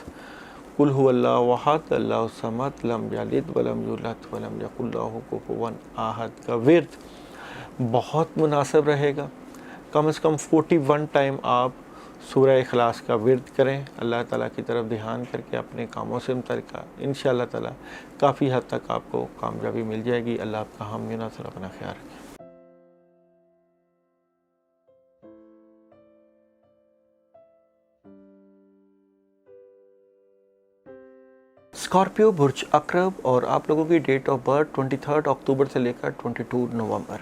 कुल हुवल्लाहु अहद अल्लाहु समद लम यलिद वलम यूलद वलम यकुल लहू कुफुवन अहद का विर्द बहुत मुनासिब रहेगा। कम से कम 41 टाइम आप सूरह इखलास का विर्द करें, अल्लाह ताला की तरफ ध्यान करके अपने कामों से मुतल्लिका इंशाअल्लाह ताला काफ़ी हद तक आपको कामयाबी मिल जाएगी। अल्लाह आपका हामी नासर, अपना ख्याल रखें। स्कॉर्पियो बुर्ज अकरब और आप लोगों की डेट ऑफ बर्थ 23 अक्टूबर से लेकर 22 नवंबर।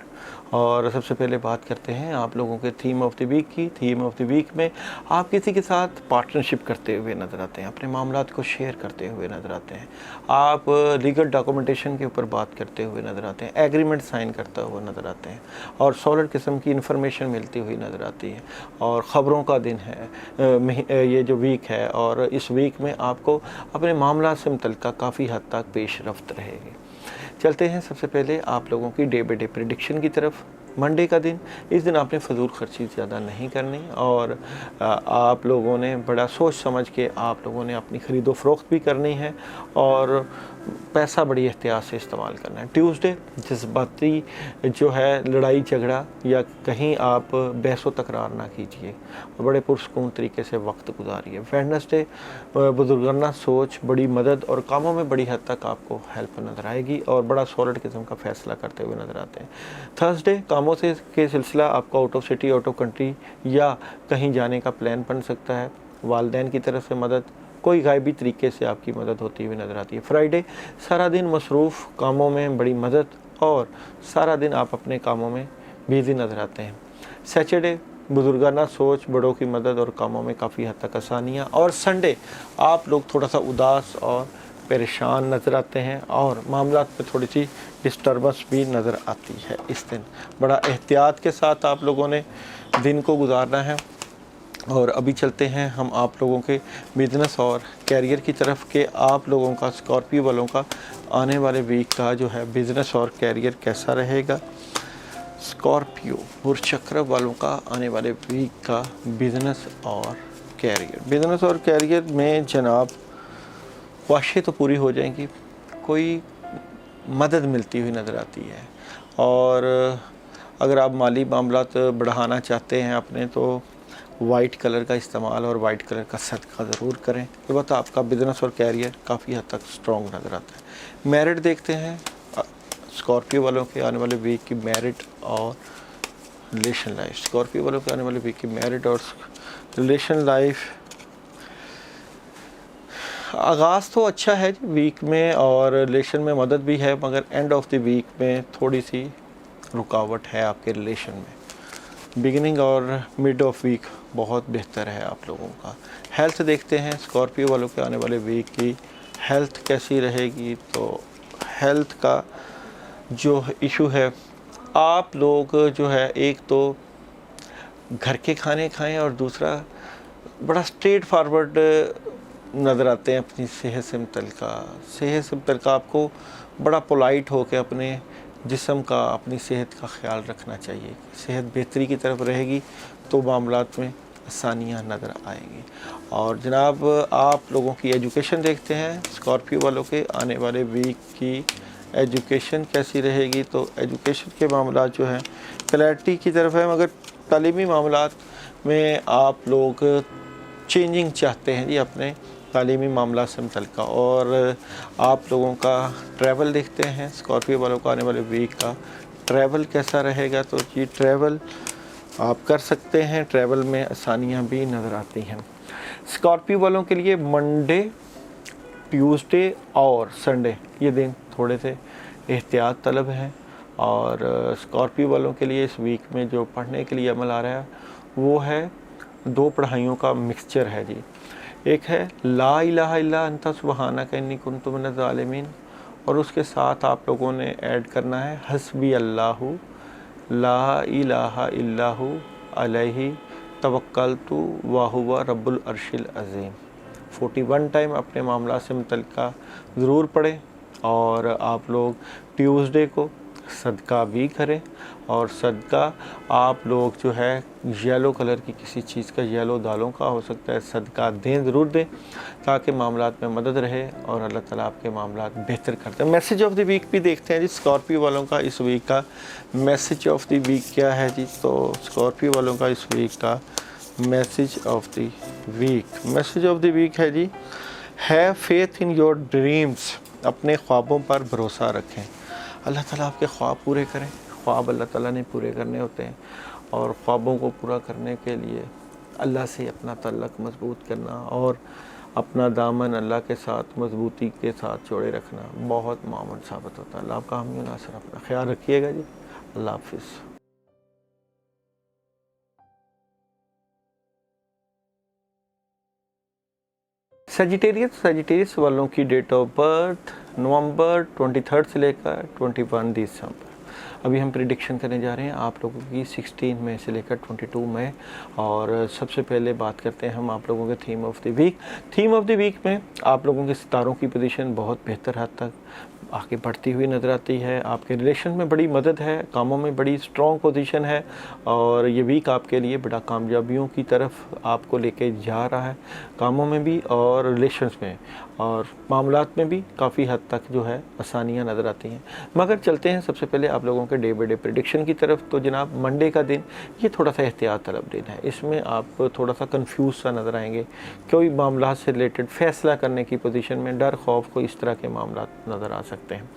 और सबसे पहले बात करते हैं आप लोगों के थीम ऑफ द वीक की। थीम ऑफ द वीक में आप किसी के साथ पार्टनरशिप करते हुए नज़र आते हैं, अपने मामलात को शेयर करते हुए नज़र आते हैं, आप लीगल डॉक्यूमेंटेशन के ऊपर बात करते हुए नज़र आते हैं, एग्रीमेंट साइन करता हुआ नज़र आते हैं और सॉलिड किस्म की इन्फॉर्मेशन मिलती हुई नज़र आती है और ख़बरों का दिन है ये जो वीक है। और इस वीक में आपको अपने मामला से मुतल्लिका काफ़ी हद तक पेश रफ्त रहेगी। चलते हैं सबसे पहले आप लोगों की डे बाई डे प्रेडिक्शन की तरफ। मंडे का दिन, इस दिन आपने फजूल खर्ची ज़्यादा नहीं करनी और आप लोगों ने बड़ा सोच समझ के आप लोगों ने अपनी ख़रीदो फ़रोख्त भी करनी है और पैसा बड़ी एहतियात से इस्तेमाल करना है। ट्यूसडे जज्बाती जो है लड़ाई झगड़ा या कहीं आप बहसो तकरार ना कीजिए और बड़े पुरसकून तरीके से वक्त गुजारिए। वेडनेसडे बुजुर्गाना सोच, बड़ी मदद और कामों में बड़ी हद तक आपको हेल्प नज़र आएगी और बड़ा सॉलिड किस्म का फैसला करते हुए नज़र आते हैं। थर्सडे कामों से के सिलसिला आपका out of city, out of country या कहीं जाने का प्लान बन सकता है। वालदैन की तरफ से मदद, कोई गायबी तरीके से आपकी मदद होती हुई नज़र आती है। फ्राइडे सारा दिन मसरूफ़ कामों में बड़ी मदद और सारा दिन आप अपने कामों में बिज़ी नज़र आते हैं। सैटरडे बुजुर्गाना सोच, बड़ों की मदद और कामों में काफ़ी हद तक आसानियाँ। और संडे आप लोग थोड़ा सा उदास और परेशान नज़र आते हैं और मामलात में थोड़ी सी डिस्टर्बेंस भी नज़र आती है। इस दिन बड़ा एहतियात के साथ आप लोगों ने दिन को गुजारना है। और अभी चलते हैं हम आप लोगों के बिज़नेस और कैरियर की तरफ के आप लोगों का, स्कॉर्पियो वालों का आने वाले वीक का जो है बिज़नेस और कैरियर कैसा रहेगा। स्कॉर्पियो वृश्चिक वालों का आने वाले वीक का बिज़नेस और कैरियर में जनाब ख्वाहिशें तो पूरी हो जाएंगी, कोई मदद मिलती हुई नज़र आती है। और अगर आप माली मामलात बढ़ाना चाहते हैं अपने, तो वाइट कलर का इस्तेमाल और वाइट कलर का सदका ज़रूर करें। अलबत्ता आपका बिज़नेस और कैरियर काफ़ी हद तक स्ट्रॉन्ग नज़र आता है। मैरिड देखते हैं स्कॉर्पियो वालों के आने वाले वीक की मैरिड और रिलेशन लाइफ। स्कॉर्पियो वालों के आने वाले वीक की मैरिड और रिलेशन लाइफ, आगाज़ तो अच्छा है वीक में और रिलेशन में मदद भी है, मगर एंड ऑफ द वीक में थोड़ी सी रुकावट है आपके रिलेशन में। बिगिनिंग और मिड ऑफ वीक बहुत बेहतर है आप लोगों का। हेल्थ देखते हैं स्कॉर्पियो वालों के आने वाले वीक की हेल्थ कैसी रहेगी। तो हेल्थ का जो इशू है, आप लोग जो है एक तो घर के खाने खाएं और दूसरा बड़ा स्ट्रेट फारवर्ड नज़र आते हैं अपनी सेहत से मुतल्लिक़ आपको बड़ा पोलाइट होकर अपने जिस्म का, अपनी सेहत का ख्याल रखना चाहिए। सेहत बेहतरी की तरफ रहेगी तो मामलात में आसानियाँ नज़र आएंगी। और जनाब आप लोगों की एजुकेशन देखते हैं स्कॉर्पियो वालों के आने वाले वीक की एजुकेशन कैसी रहेगी। तो एजुकेशन के मामलात जो हैं क्लैरिटी की तरफ है, मगर तालीमी मामलात में आप लोग चेंजिंग चाहते हैं जी अपने तालीमी मामला से मुतल्लिक़। और आप लोगों का ट्रैवल देखते हैं स्कॉर्पियो वालों का आने वाले वीक का ट्रैवल कैसा रहेगा। तो ये ट्रैवल आप कर सकते हैं, ट्रैवल में आसानियाँ भी नज़र आती हैं। स्कॉर्पियो वालों के लिए मंडे, ट्यूसडे और संडे ये दिन थोड़े से एहतियात तलब हैं। और स्कॉर्पियो वालों के लिए इस वीक में जो पढ़ने के लिए अमल आ रहा है वो है 2 पढ़ाइयों का मिक्सचर है जी। एक है ला इलाहा इल्ला अंता सुब्हानका इन्नी कुन्तु मिनज़ ज़ालिमीन, और उसके साथ आप लोगों ने ऐड करना है हस्बी अल्लाहु ला इलाहा इल्लाहु अलैहि तवक्कलतु व हुवा रब्बुल अर्शिल अज़ीम। 41 टाइम अपने मामला से मुतल्लिक़ ज़रूर पढ़ें। और आप लोग ट्यूसडे को सदका भी करें, और सदका आप लोग जो है येलो कलर की किसी चीज़ का, येलो दालों का हो सकता है, सदका दें, ज़रूर दें ताकि मामलात में मदद रहे और अल्लाह ताला आपके मामलात बेहतर करते हैं। मैसेज ऑफ द वीक भी देखते हैं जी स्कॉर्पियो वालों का इस वीक का मैसेज ऑफ द वीक क्या है जी। तो स्कॉर्पियो वालों का इस वीक का मैसेज ऑफ द वीक है जी, have faith in your dreams, अपने ख्वाबों पर भरोसा रखें। अल्लाह ताला आपके ख्वाब पूरे करें। ख्वाब अल्लाह ताला ने पूरे करने होते हैं, और ख्वाबों को पूरा करने के लिए अल्लाह से अपना तल्लक मजबूत करना और अपना दामन अल्लाह के साथ मजबूती के साथ जोड़े रखना बहुत मामूल साबित होता है। अल्लाह आपका हामी नासर, अपना ख्याल रखिएगा जी। अल्लाह हाफिज़। सेजिटेरियस वालों की डेट ऑफ बर्थ नवंबर 23 से लेकर 21 दिसंबर। अभी हम प्रिडिक्शन करने जा रहे हैं आप लोगों की 16 मई से लेकर 22 मई। और सबसे पहले बात करते हैं हम आप लोगों के theme of the week. Theme of the week में आप लोगों के सितारों की पोजीशन बहुत बेहतर हद तक आगे बढ़ती हुई नज़र आती है। आपके रिलेशन में बड़ी मदद है, कामों में बड़ी स्ट्रॉन्ग पोजीशन है और ये वीक आपके लिए बड़ा कामयाबियों की तरफ आपको लेके जा रहा है, कामों में भी और रिलेशंस में और मामलात में भी काफ़ी हद तक जो है आसानियाँ नज़र आती हैं। मगर चलते हैं सबसे पहले आप लोगों के डे बाई डे प्रेडिक्शन की तरफ। तो जनाब मंडे का दिन ये थोड़ा सा एहतियात तलब दिन है, इसमें आप थोड़ा सा कंफ्यूज सा नज़र आएंगे। कोई मामला से रिलेटेड फ़ैसला करने की पोजीशन में डर खौफ को इस तरह के मामला नज़र आ सकते हैं।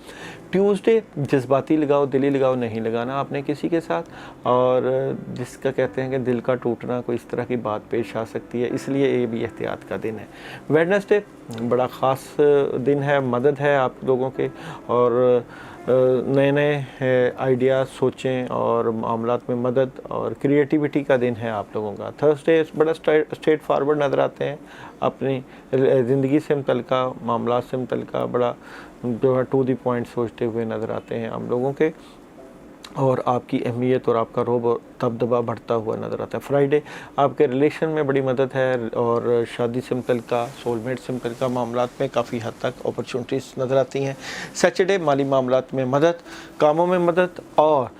ट्यूसडे जज्बाती लगाव दिली लगाव नहीं लगाना आपने किसी के साथ, और जिसका कहते हैं कि दिल का टूटना कोई इस तरह की बात पेश आ सकती है, इसलिए ये भी एहतियात का दिन है। वेडनेसडे बड़ा ख़ास दिन है, मदद है आप लोगों के और नए नए आइडिया सोचें और मामलात में मदद और क्रिएटिविटी का दिन है आप लोगों का। थर्सडे बड़ा स्ट्रेट फारवर्ड नज़र आते हैं, अपनी ज़िंदगी से मुतल्लिका मामला से मुतल्लिका बड़ा जो है टू दी पॉइंट सोचते हुए नज़र आते हैं हम लोगों के, और आपकी अहमियत और आपका रोब और दबदबा बढ़ता हुआ नज़र आता है। फ्राइडे आपके रिलेशन में बड़ी मदद है और शादी से मुतल्लिका सोलमेट से मुतल्लिका मामलात में काफ़ी हद तक अपॉर्चुनिटीज़ नज़र आती हैं। सैटरडे माली मामलात में मदद, कामों में मदद और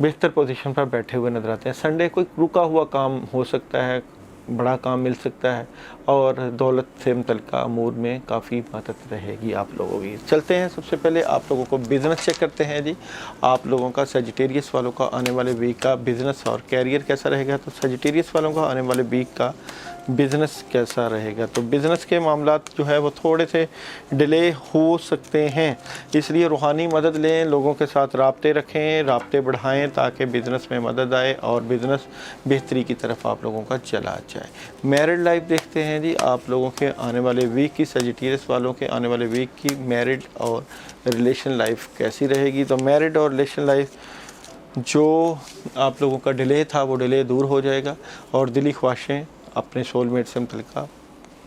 बेहतर पोजीशन पर बैठे हुए नज़र आते हैं। संडे कोई रुका हुआ काम हो सकता है, बड़ा काम मिल सकता है और दौलत से मुतल्लिका अमूर में काफ़ी मदद रहेगी आप लोगों की। चलते हैं सबसे पहले आप लोगों को बिज़नेस चेक करते हैं जी। आप लोगों का सजिटेरियस वालों का आने वाले वीक का बिज़नेस और कैरियर कैसा रहेगा। तो सजिटेरियस वालों का आने वाले वीक का बिज़नेस कैसा रहेगा, तो बिज़नेस के मामलात जो है वो थोड़े से डिले हो सकते हैं, इसलिए रूहानी मदद लें, लोगों के साथ राब्ते रखें, राब्ते बढ़ाएं ताकि बिज़नेस में मदद आए और बिज़नेस बेहतरी की तरफ आप लोगों का चला जाए। मैरिड लाइफ देखते हैं जी आप लोगों के आने वाले वीक की, सजिटेरियस वालों के आने वाले वीक की मैरिड और रिलेशन लाइफ कैसी रहेगी। तो मैरिड और रिलेशन लाइफ जो आप लोगों का डिले था वो डिले दूर हो जाएगा और दिली ख्वाहिशें अपने सोलमेट से मुतल्लिका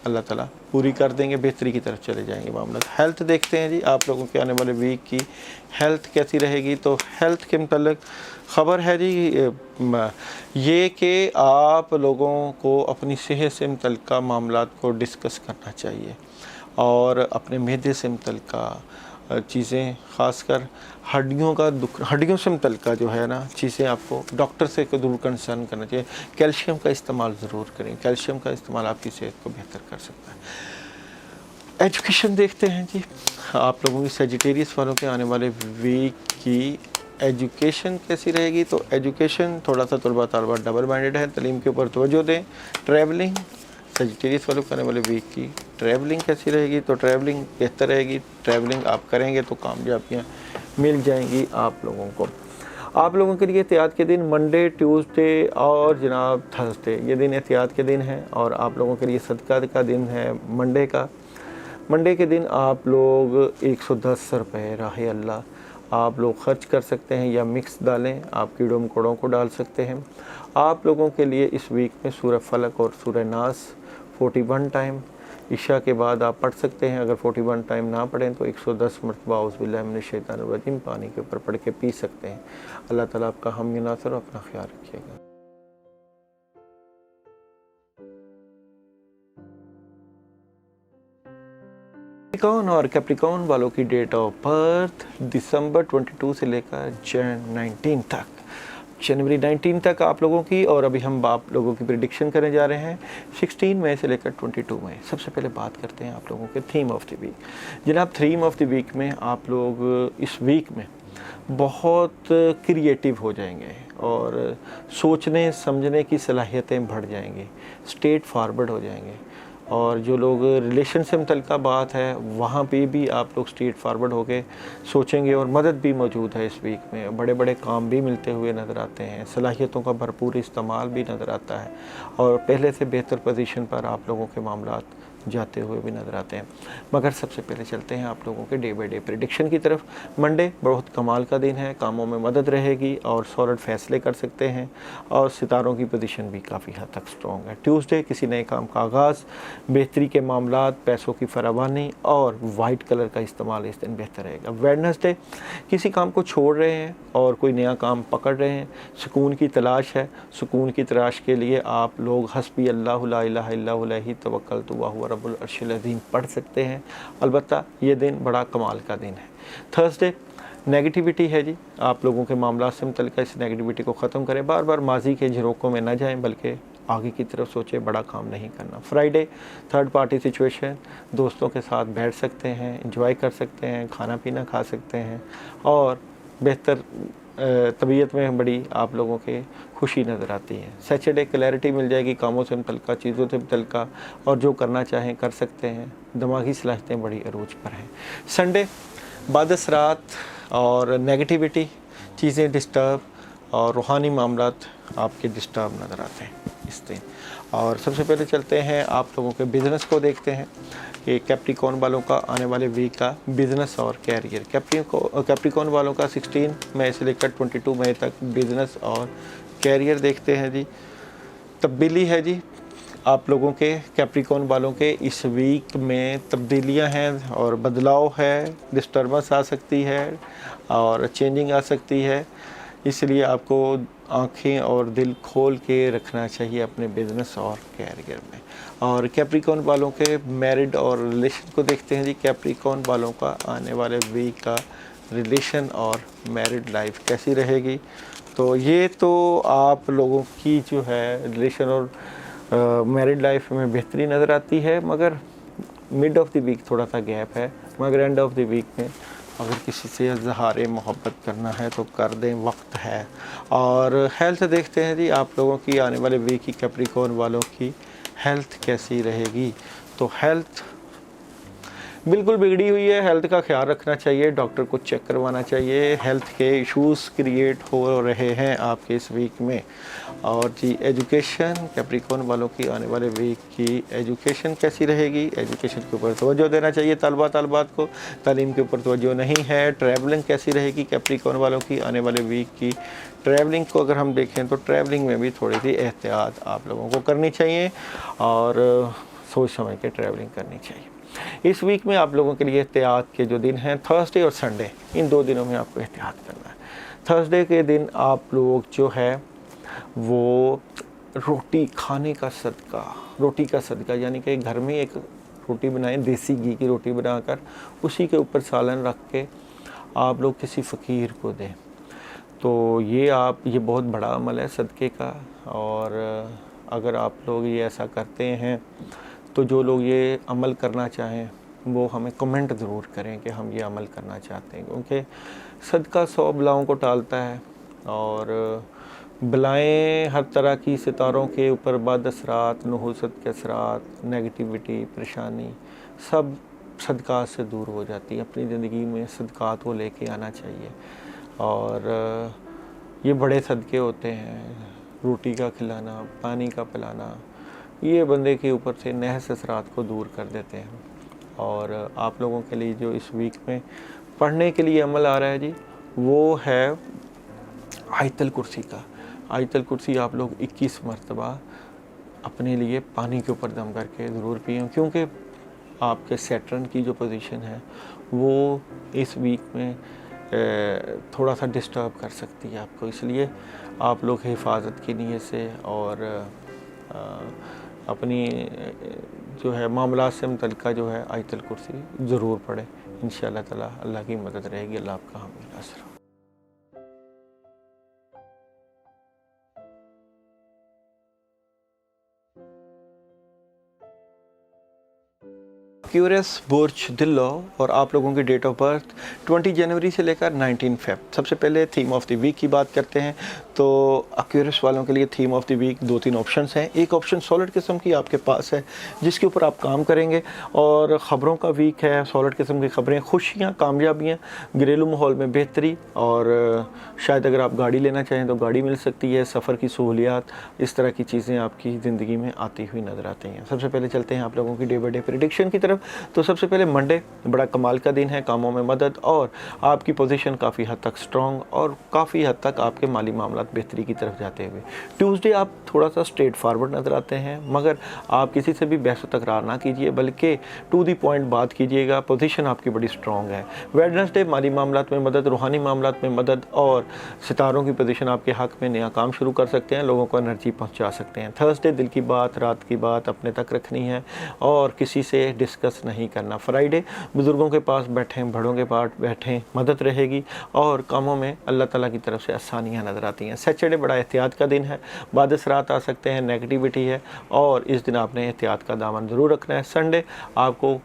अल्लाह ताला पूरी कर देंगे, बेहतरी की तरफ चले जाएंगे मामला। हेल्थ देखते हैं जी आप लोगों के आने वाले वीक की हेल्थ कैसी रहेगी। तो हेल्थ के मुतल्लिक ख़बर है जी ये कि आप लोगों को अपनी सेहत से मुतल्लिका मामलात को डिस्कस करना चाहिए और अपने मैदे से मुतल्लिका चीज़ें, ख़ासकर हड्डियों का दुख, हड्डियों से मुतल्लिका जो है ना चीज़ें आपको डॉक्टर से ज़रूर कंसर्न करना चाहिए। कैल्शियम का इस्तेमाल ज़रूर करें, कैल्शियम का इस्तेमाल आपकी सेहत को बेहतर कर सकता है। एजुकेशन देखते हैं जी आप लोगों की सजिटेरियस वालों के आने वाले वीक की एजुकेशन कैसी रहेगी। तो एजुकेशन थोड़ा सा तलबा तालबा डबल माइंडेड है, तालीम के ऊपर तवज्जो दें। ट्रैवलिंग सजिटेरियस वालों के आने वाले वीक की ट्रैवलिंग कैसी रहेगी। तो ट्रैवलिंग बेहतर रहेगी, ट्रैवलिंग आप करेंगे तो कामयाबियाँ मिल जाएंगी आप लोगों को। आप लोगों के लिए एहतियात के दिन मंडे, ट्यूसडे और जनाब थर्सडे, ये दिन एहतियात के दिन हैं और आप लोगों के लिए सदका का दिन है मंडे का। मंडे के दिन आप लोग 110 रुपये राह अल्लाह आप लोग ख़र्च कर सकते हैं या मिक्स डालें, आप कीड़ों मकोड़ों को डाल सकते हैं। आप लोगों के लिए इस वीक में सूरह फलक और सूरह नास 41 टाइम इशा के बाद आप पढ़ सकते हैं। अगर 41 टाइम ना पढ़ें तो 110 मरतबा औज़ुबिल्लाहि मिनश शैतानिर रजीम पानी के ऊपर पढ़ के पी सकते हैं। अल्लाह ताला आपका हामी नासर और अपना ख्याल रखिएगा। कैप्रिकॉर्न और कैप्रिकॉर्न वालों की डेट ऑफ बर्थ दिसंबर 22 से लेकर जनवरी 19 तक आप लोगों की, और अभी हम आप लोगों की प्रेडिक्शन करने जा रहे हैं 16 मई से लेकर 22 मई। सबसे पहले बात करते हैं आप लोगों के थीम ऑफ द वीक। जनाब थीम ऑफ द वीक में आप लोग इस वीक में बहुत क्रिएटिव हो जाएंगे और सोचने समझने की सलाहियतें बढ़ जाएंगी, स्ट्रेट फारवर्ड हो जाएंगे, और जो लोग रिलेशन से मुतल्लिका बात है वहाँ पे भी आप लोग स्ट्रेट फारवर्ड होके सोचेंगे और मदद भी मौजूद है। इस वीक में बड़े बड़े काम भी मिलते हुए नज़र आते हैं, सलाहियतों का भरपूर इस्तेमाल भी नज़र आता है और पहले से बेहतर पोजीशन पर आप लोगों के मामलात जाते हुए भी नज़र आते हैं। मगर सबसे पहले चलते हैं आप लोगों के डे बाई डे प्रेडिक्शन की तरफ। मंडे बहुत कमाल का दिन है, कामों में मदद रहेगी और सॉलिड फैसले कर सकते हैं और सितारों की पोजीशन भी काफ़ी हद तक स्ट्रॉन्ग है। ट्यूसडे किसी नए काम का आगाज़, बेहतरी के मामलात, पैसों की फरावानी और वाइट कलर का इस्तेमाल इस दिन बेहतर रहेगा। वेडनेसडे किसी काम को छोड़ रहे हैं और कोई नया काम पकड़ रहे हैं, सुकून की तलाश है। सुकून की तलाश के लिए आप लोग हस्बी अल्लाहु ला इलाहा इल्लहु अलैहि तवक्कलतु व हुवा रब्बुल अर्शिल अज़ीम पढ़ सकते हैं। अलबत्ता ये दिन बड़ा कमाल का दिन है। थर्सडे नेगेटिविटी है जी, आप लोगों के मामला से मुतल्लिक़ इस नेगेटिविटी को ख़त्म करें, बार बार माजी के झरोकों में न जाएं बल्कि आगे की तरफ सोचें, बड़ा काम नहीं करना। फ्राइडे थर्ड पार्टी सिचुएशन, दोस्तों के साथ बैठ सकते हैं, एंजॉय कर सकते हैं, खाना पीना खा सकते हैं और बेहतर तबीयत में बड़ी आप लोगों के खुशी नज़र आती है। सैटरडे क्लैरिटी मिल जाएगी, कामों से मुतल्लिक़, चीज़ों से मुतल्लिक़ और जो करना चाहें कर सकते हैं, दिमागी सलाहियतें बड़ी अरूज पर हैं। संडे बादसरात और नेगेटिविटी, चीज़ें डिस्टर्ब और रूहानी मामलात आपके डिस्टर्ब नज़र आते हैं इस दिन। और सबसे पहले चलते हैं आप लोगों के बिज़नेस को देखते हैं कि कैप्रिकॉर्न वालों का आने वाले वीक का बिज़नेस और कैरियर। कैप्रिकॉर्न वालों का 16 मई से लेकर 22 मई तक बिज़नेस और कैरियर देखते हैं जी। तब्दीली है जी, आप लोगों के कैप्रिकॉर्न वालों के इस वीक में तब्दीलियां हैं और बदलाव है, डिस्टर्बेंस आ सकती है और चेंजिंग आ सकती है, इसलिए आपको आँखें और दिल खोल के रखना चाहिए अपने बिज़नेस और कैरियर में। और कैप्रिकॉर्न वालों के मैरिड और रिलेशन को देखते हैं जी। कैप्रिकॉर्न वालों का आने वाले वीक का रिलेशन और मैरिड लाइफ कैसी रहेगी, तो ये तो आप लोगों की जो है रिलेशन और मैरिड लाइफ में बेहतरी नज़र आती है, मगर मिड ऑफ द वीक थोड़ा सा गैप है, मगर एंड ऑफ द वीक में अगर किसी से इज़हार मोहब्बत करना है तो कर दें, वक्त है। और हेल्थ देखते हैं जी, आप लोगों की आने वाले वीक की कैप्रिकॉर्न वालों की हेल्थ कैसी रहेगी, तो हेल्थ बिल्कुल बिगड़ी हुई है, हेल्थ का ख्याल रखना चाहिए, डॉक्टर को चेक करवाना चाहिए। हेल्थ के इश्यूज़ क्रिएट हो रहे हैं आपके इस वीक में। और जी एजुकेशन, कैप्रिकॉर्न वालों की आने वाले वीक की एजुकेशन कैसी रहेगी, एजुकेशन के ऊपर तवज्जो देना चाहिए तालबात को, तालीम के ऊपर तवज्जो नहीं है। ट्रैवलिंग कैसी रहेगी कैप्रिकॉर्न वालों की आने वाले वीक की, ट्रैवलिंग को अगर हम देखें तो ट्रैवलिंग में भी थोड़ी सी एहतियात आप लोगों को करनी चाहिए और सोच समझ के ट्रैवलिंग करनी चाहिए। इस वीक में आप लोगों के लिए एहतियात के जो दिन हैं थर्सडे और संडे, इन 2 दिनों में आपको एहतियात करना है। थर्सडे के दिन आप लोग जो है वो रोटी खाने का सदका, रोटी का सदका यानी कि घर में एक रोटी बनाएं, देसी घी की रोटी बनाकर उसी के ऊपर सालन रख के आप लोग किसी फ़कीर को दें, तो ये बहुत बड़ा अमल है सदक़े का। और अगर आप लोग ये ऐसा करते हैं तो जो लोग ये अमल करना चाहें वो हमें कमेंट ज़रूर करें कि हम ये अमल करना चाहते हैं, क्योंकि सदका 100 बलाओं को टालता है और बलाएँ हर तरह की सितारों के ऊपर बद असरात, नहुसत के असरात, नेगेटिविटी, परेशानी सब सदक़ात से दूर हो जाती है। अपनी ज़िंदगी में सदक़ात को लेके आना चाहिए और ये बड़े सदक़े होते हैं, रोटी का खिलाना, पानी का पिलाना, ये बंदे के ऊपर से नहस असरात को दूर कर देते हैं। और आप लोगों के लिए जो इस वीक में पढ़ने के लिए अमल आ रहा है जी, वो है आयतल कुर्सी का। आयतल कुर्सी आप लोग 21 मरतबा अपने लिए पानी के ऊपर दम करके ज़रूर पिएं, क्योंकि आपके सैटर्न की जो पोजीशन है वो इस वीक में थोड़ा सा डिस्टर्ब कर सकती है आपको, इसलिए आप लोग हिफाजत की नीयत से और अपनी जो है मामलात से मुतल्लिक़ जो है आयतल कुर्सी ज़रूर पढ़ें। इंशाअल्लाह ताला अल्लाह की मदद रहेगी, अल्लाह आपका हामी नासिर हो। एक्यूरस बुर्ज दिल्लो और आप लोगों की डेट ऑफ बर्थ 20 जनवरी से लेकर 19 फेब। सबसे पहले थीम ऑफ द वीक की बात करते हैं। तो एक्यूरस वालों के लिए theme of the week 2-3 options हैं। एक ऑप्शन सॉलिड किस्म की आपके पास है जिसके ऊपर आप काम करेंगे, और ख़बरों का वीक है। सॉलिड किस्म की ख़बरें, खुशियाँ, कामयाबियाँ, घरेलू माहौल में बेहतरी, और शायद अगर आप गाड़ी लेना चाहें तो गाड़ी मिल सकती है, सफ़र की सहूलियात, इस तरह की चीज़ें आपकी ज़िंदगी में आती हुई नज़र आती हैं। सबसे पहले चलते हैं आप लोगों की डे बाई डे प्रेडिक्शन की तरफ। तो सबसे पहले मंडे बड़ा कमाल का दिन है, कामों में मदद, और आपकी पोजीशन काफ़ी हद तक स्ट्रॉन्ग और काफ़ी हद तक आपके माली मामलात बेहतरी की तरफ जाते हुए। ट्यूसडे आप थोड़ा सा स्ट्रेट फारवर्ड नज़र आते हैं, मगर आप किसी से भी बहस व तकरार ना कीजिए, बल्कि टू दी पॉइंट बात कीजिएगा। पोजीशन आपकी बड़ी स्ट्रॉन्ग है। वेडनेसडे माली मामलात में मदद, रूहानी मामलात में मदद, और सितारों की पोजीशन आपके हक़ में नया काम शुरू कर सकते हैं, लोगों को एनर्जी पहुँचा सकते हैं। थर्सडे दिल की बात, रात की बात अपने तक रखनी है और किसी से डिस्कस नहीं करना। फ्राइडे बुज़ुर्गों के पास बैठें, बड़ों के पास बैठें, मदद रहेगी और कामों में अल्लाह ताला की तरफ से आसानियाँ नज़र आती हैं। सैटरडे बड़ा एहतियात का दिन है, बाद असरात आ सकते हैं, नेगेटिविटी है, और इस दिन आपने एहतियात का दामन ज़रूर रखना है। संडे आपको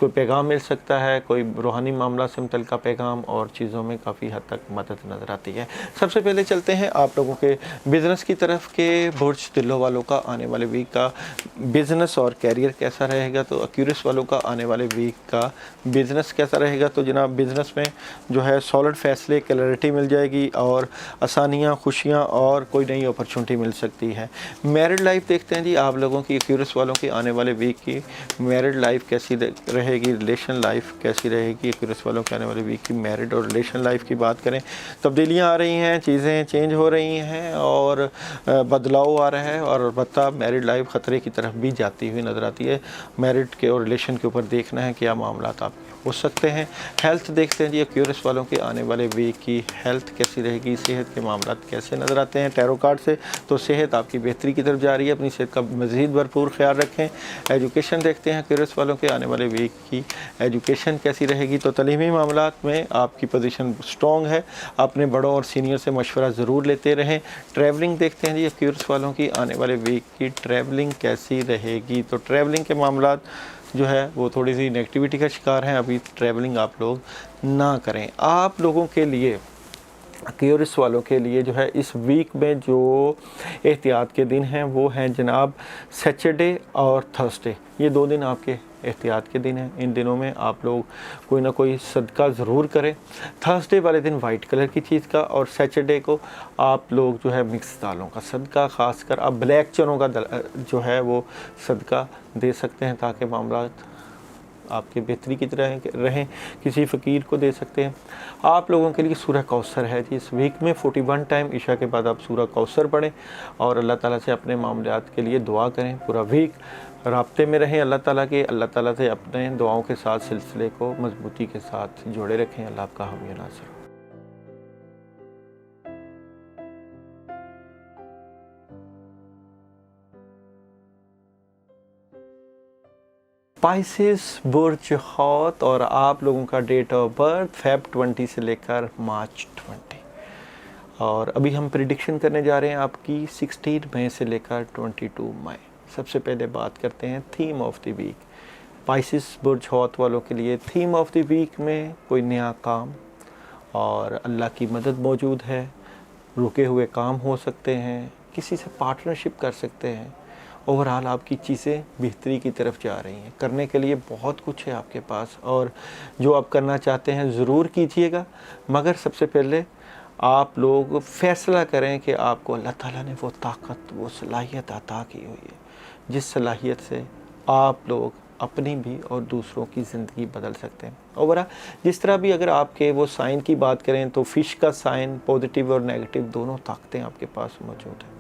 कोई पैगाम मिल सकता है, कोई रूहानी मामला से मुतल्लिक़ पैगाम, और चीज़ों में काफ़ी हद तक मदद नज़र आती है। सबसे पहले चलते हैं आप लोगों के बिज़नेस की तरफ के बुर्ज दिल्लो वालों का आने वाले वीक का बिज़नेस और कैरियर कैसा रहेगा। तो एक्यूरस वालों का आने वाले वीक का बिज़नेस कैसा रहेगा। तो जनाब बिज़नेस में जो है सॉलिड फैसले, क्लैरिटी मिल जाएगी, और आसानियाँ, खुशियाँ, और कोई नई अपॉर्चुनिटी मिल सकती है। मैरिड लाइफ देखते हैं जी आप लोगों की, एक्यूरस वालों की आने वाले वीक की मैरिड लाइफ कैसी रहेगी, रिलेशन लाइफ कैसी रहेगी। एक्यूरस वालों के आने वाले वीक की मैरिड और रिलेशन लाइफ की बात करें, तब्दीलियाँ आ रही हैं, चीज़ें चेंज हो रही हैं, और बदलाव आ रहा है, और अलबत्ता मैरिड लाइफ ख़तरे की तरफ भी जाती हुई नज़र आती है। मैरिड के और रिलेशन के ऊपर देखना है क्या मामलात आप हो सकते हैं। हेल्थ देखते हैं जी एक्यूरस वालों के आने वाले वीक की हेल्थ कैसी रहेगी, सेहत के मामलात कैसे नज़र आते हैं। टैरो कार्ड से तो सेहत आपकी बेहतरी की तरफ जा रही है, अपनी सेहत का मज़ीद भरपूर ख्याल रखें। एजुकेशन देखते हैं एक्यूरस वालों के आने वाले वीक की एजुकेशन कैसी रहेगी। तो तलीमी मामलात में आपकी पोजीशन स्ट्रॉन्ग है, अपने बड़ों और सीनियर से मशवरा ज़रूर लेते रहें। ट्रैवलिंग देखते हैं जी एक्यूरस वालों की आने वाले वीक की ट्रैवलिंग कैसी रहेगी। तो ट्रैवलिंग के मामलात जो है वो थोड़ी सी नेगेटिविटी का शिकार हैं, अभी ट्रैवलिंग आप लोग ना करें। आप लोगों के लिए, एक्यूरस वालों के लिए जो है इस वीक में जो एहतियात के दिन हैं वो हैं जनाब सैटरडे और थर्सडे। ये 2 दिन आपके एहतियात के दिन हैं। इन दिनों में आप लोग कोई ना कोई सदका ज़रूर करें। थर्सडे वाले दिन वाइट कलर की चीज़ का, और सैटरडे को आप लोग जो है मिक्स दालों का सदका, ख़ासकर आप ब्लैक चनों का जो है वो सदका दे सकते हैं, ताकि मामलात आपके बेहतरी की तरह रहें। किसी फ़कीर को दे सकते हैं। आप लोगों के लिए सूरह कौसर है जी इस वीक में 41 टाइम ईशा के बाद आप सूरह कौसर पढ़ें, और अल्लाह ताला से अपने मामलात के लिए दुआ करें। पूरा वीक राब्ते में रहें अल्लाह ताला के, अल्लाह ताला से अपने दुआओं के साथ सिलसिले को मजबूती के साथ जोड़े रखें। अल्लाह आपका हामी नासिर हो। स्पाइसेस बुर्ज हौत, और आप लोगों का डेट ऑफ बर्थ फेब 20 से लेकर मार्च 20। और अभी हम प्रिडिक्शन करने जा रहे हैं आपकी 16 मई से लेकर 22 मई। सबसे पहले बात करते हैं theme of the week. Pisces बुर्ज हौत वालों के लिए थीम ऑफ द वीक में कोई नया काम और अल्लाह की मदद मौजूद है। रुके हुए काम हो सकते हैं, किसी से पार्टनरशिप कर सकते हैं। ओवरऑल आपकी चीज़ें बेहतरी की तरफ जा रही हैं। करने के लिए बहुत कुछ है आपके पास, और जो आप करना चाहते हैं ज़रूर कीजिएगा, मगर सबसे पहले आप लोग फ़ैसला करें कि आपको अल्लाह ताला ने वो ताकत, वो सलाहियत अता की हुई है जिस सलाहियत से आप लोग अपनी भी और दूसरों की ज़िंदगी बदल सकते हैं। ओवरऑल जिस तरह भी अगर आपके वो साइन की बात करें तो फ़िश का साइन पॉजिटिव और नेगेटिव दोनों ताकतें आपके पास मौजूद हैं,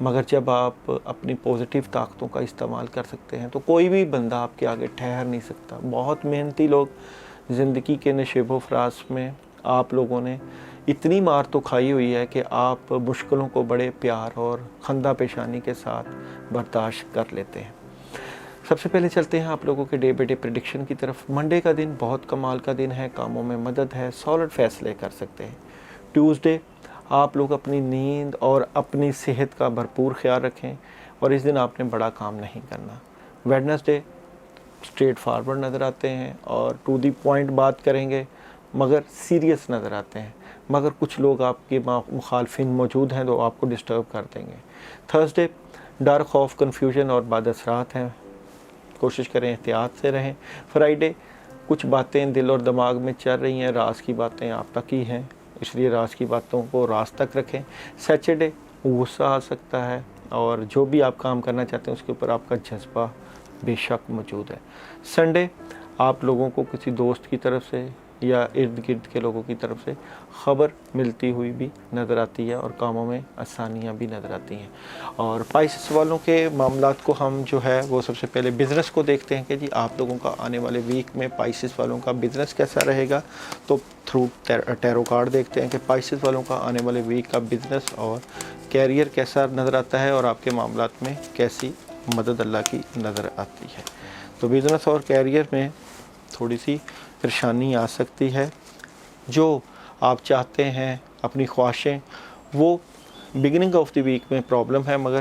मगर जब आप अपनी पॉजिटिव ताकतों का इस्तेमाल कर सकते हैं तो कोई भी बंदा आपके आगे ठहर नहीं सकता। बहुत मेहनती लोग ज़िंदगी के नशेबो फराज में आप लोगों ने इतनी मार तो खाई हुई है कि आप मुश्किलों को बड़े प्यार और खंदा पेशानी के साथ बर्दाश्त कर लेते हैं। सबसे पहले चलते हैं आप लोगों के डे बाई डे प्रेडिक्शन की तरफ। मंडे का दिन बहुत कमाल का दिन है, कामों में मदद है, सॉलिड फैसले कर सकते हैं। ट्यूसडे आप लोग अपनी नींद और अपनी सेहत का भरपूर ख्याल रखें, और इस दिन आपने बड़ा काम नहीं करना। वेडनेसडे اسٹریٹ فارورڈ نظر آتے ہیں اور ٹو دی پوائنٹ بات کریں گے مگر سیریس نظر آتے ہیں، مگر کچھ لوگ آپ کے مخالفین موجود ہیں تو آپ کو ڈسٹرب کر دیں گے۔ تھرسڈے ڈر، خوف، کنفیوژن اور بد اثرات ہیں، کوشش کریں احتیاط سے رہیں۔ فرائیڈے کچھ باتیں دل اور دماغ میں چل رہی ہیں، راز کی باتیں آپ تک ہی ہیں، اس لیے راز کی باتوں کو راز تک رکھیں۔ سیچرڈے غصہ آ سکتا ہے اور جو بھی آپ کام کرنا چاہتے ہیں اس کے اوپر آپ کا جذبہ بے شک موجود ہے۔ سنڈے آپ لوگوں کو کسی دوست کی طرف سے یا ارد گرد کے لوگوں کی طرف سے خبر ملتی ہوئی بھی نظر آتی ہے اور کاموں میں آسانیاں بھی نظر آتی ہیں۔ اور اسپائسز والوں کے معاملات کو ہم جو ہے وہ سب سے پہلے بزنس کو دیکھتے ہیں کہ جی آپ لوگوں کا آنے والے ویک میں اسپائسز والوں کا بزنس کیسا رہے گا، تو تھرو ٹیرو کارڈ دیکھتے ہیں کہ اسپائسز والوں کا آنے والے ویک کا بزنس اور کیریئر کیسا نظر آتا ہے اور آپ کے معاملات میں کیسی مدد اللہ کی نظر آتی ہے۔ تو بزنس اور کیریئر میں تھوڑی سی پریشانی آ سکتی ہے، جو آپ چاہتے ہیں اپنی خواہشیں وہ بگننگ آف دی ویک میں پرابلم ہے، مگر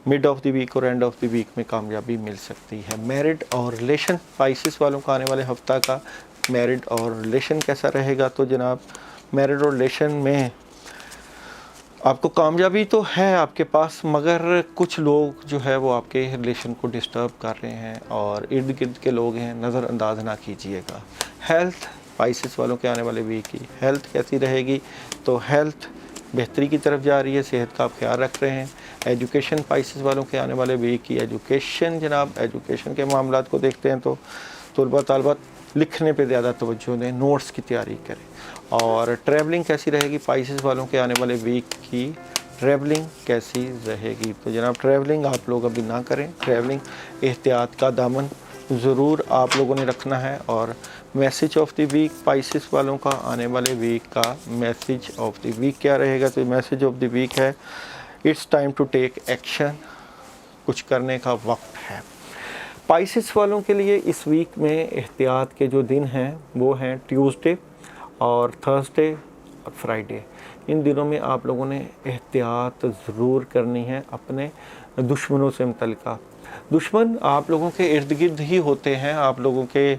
مڈ آف دی ویک اور اینڈ آف دی ویک میں کامیابی مل سکتی ہے۔ میرڈ اور ریلیشن، اسپائسز والوں کا آنے والے ہفتہ کا میرڈ اور ریلیشن کیسا رہے گا، تو جناب میرڈ اور ریلیشن میں آپ کو کامیابی تو ہے آپ کے پاس، مگر کچھ لوگ جو ہے وہ آپ کے ریلیشن کو ڈسٹرب کر رہے ہیں اور ارد گرد کے لوگ ہیں، نظر انداز نہ کیجیے گا۔ ہیلتھ، اسپائسز والوں کے آنے والے ویک کی ہیلتھ کیسی رہے گی، تو ہیلتھ بہتری کی طرف جا رہی ہے، صحت کا آپ خیال رکھ رہے ہیں۔ ایجوکیشن، اسپائسز والوں کے آنے والے ویک کی ایجوکیشن، جناب ایجوکیشن کے معاملات کو دیکھتے ہیں تو طلباء طالبات لکھنے پہ زیادہ توجہ دیں، نوٹس کی تیاری کریں۔ اور ٹریولنگ کیسی رہے گی، اسپائسز والوں کے آنے والے ویک کی ٹریولنگ کیسی رہے گی، تو جناب ٹریولنگ آپ لوگ ابھی نہ کریں، ٹریولنگ احتیاط کا دامن ضرور آپ لوگوں نے رکھنا ہے۔ اور message of the week, Pisces والوں کا آنے والے ویک کا میسیج آف دی ویک کیا رہے گا، تو میسیج آف دی ویک ہے it's time to take action, کچھ کرنے کا وقت ہے۔ اسپائسز والوں کے لیے اس ویک میں احتیاط کے جو دن ہیں وہ ہیں ٹیوزڈے اور تھرسڈے اور فرائیڈے۔ ان دنوں میں آپ لوگوں نے احتیاط ضرور کرنی ہے اپنے دشمنوں سے متعلقہ۔ دشمن آپ لوگوں کے ارد گرد ہی ہوتے ہیں، آپ لوگوں کے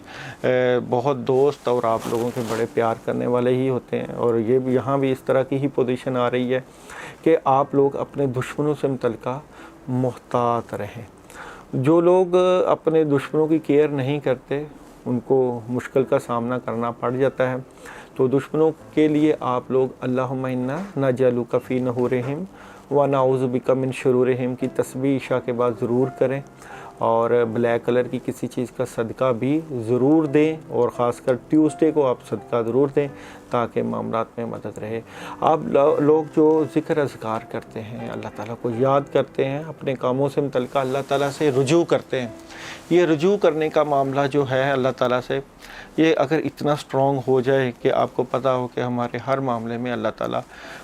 بہت دوست اور آپ لوگوں کے بڑے پیار کرنے والے ہی ہوتے ہیں، اور یہ بھی یہاں بھی اس طرح کی ہی پوزیشن آ رہی ہے کہ آپ لوگ اپنے دشمنوں سے متعلقہ محتاط رہیں۔ جو لوگ اپنے دشمنوں کی کیئر نہیں کرتے ان کو مشکل کا سامنا کرنا پڑ جاتا ہے، تو دشمنوں کے لیے آپ لوگ اللہم انا نجعلک فی نحورہم ونعوذ بک من شرورہم کی تسبیح عشاء کے بعد ضرور کریں، اور بلیک کلر کی کسی چیز کا صدقہ بھی ضرور دیں، اور خاص کر ٹیوزڈے کو آپ صدقہ ضرور دیں تاکہ معاملات میں مدد رہے۔ آپ لوگ جو ذکر اذکار کرتے ہیں، اللہ تعالیٰ کو یاد کرتے ہیں، اپنے کاموں سے متعلقہ اللہ تعالیٰ سے رجوع کرتے ہیں، یہ رجوع کرنے کا معاملہ جو ہے اللہ تعالیٰ سے، یہ اگر اتنا سٹرونگ ہو جائے کہ آپ کو پتہ ہو کہ ہمارے ہر معاملے میں اللہ تعالیٰ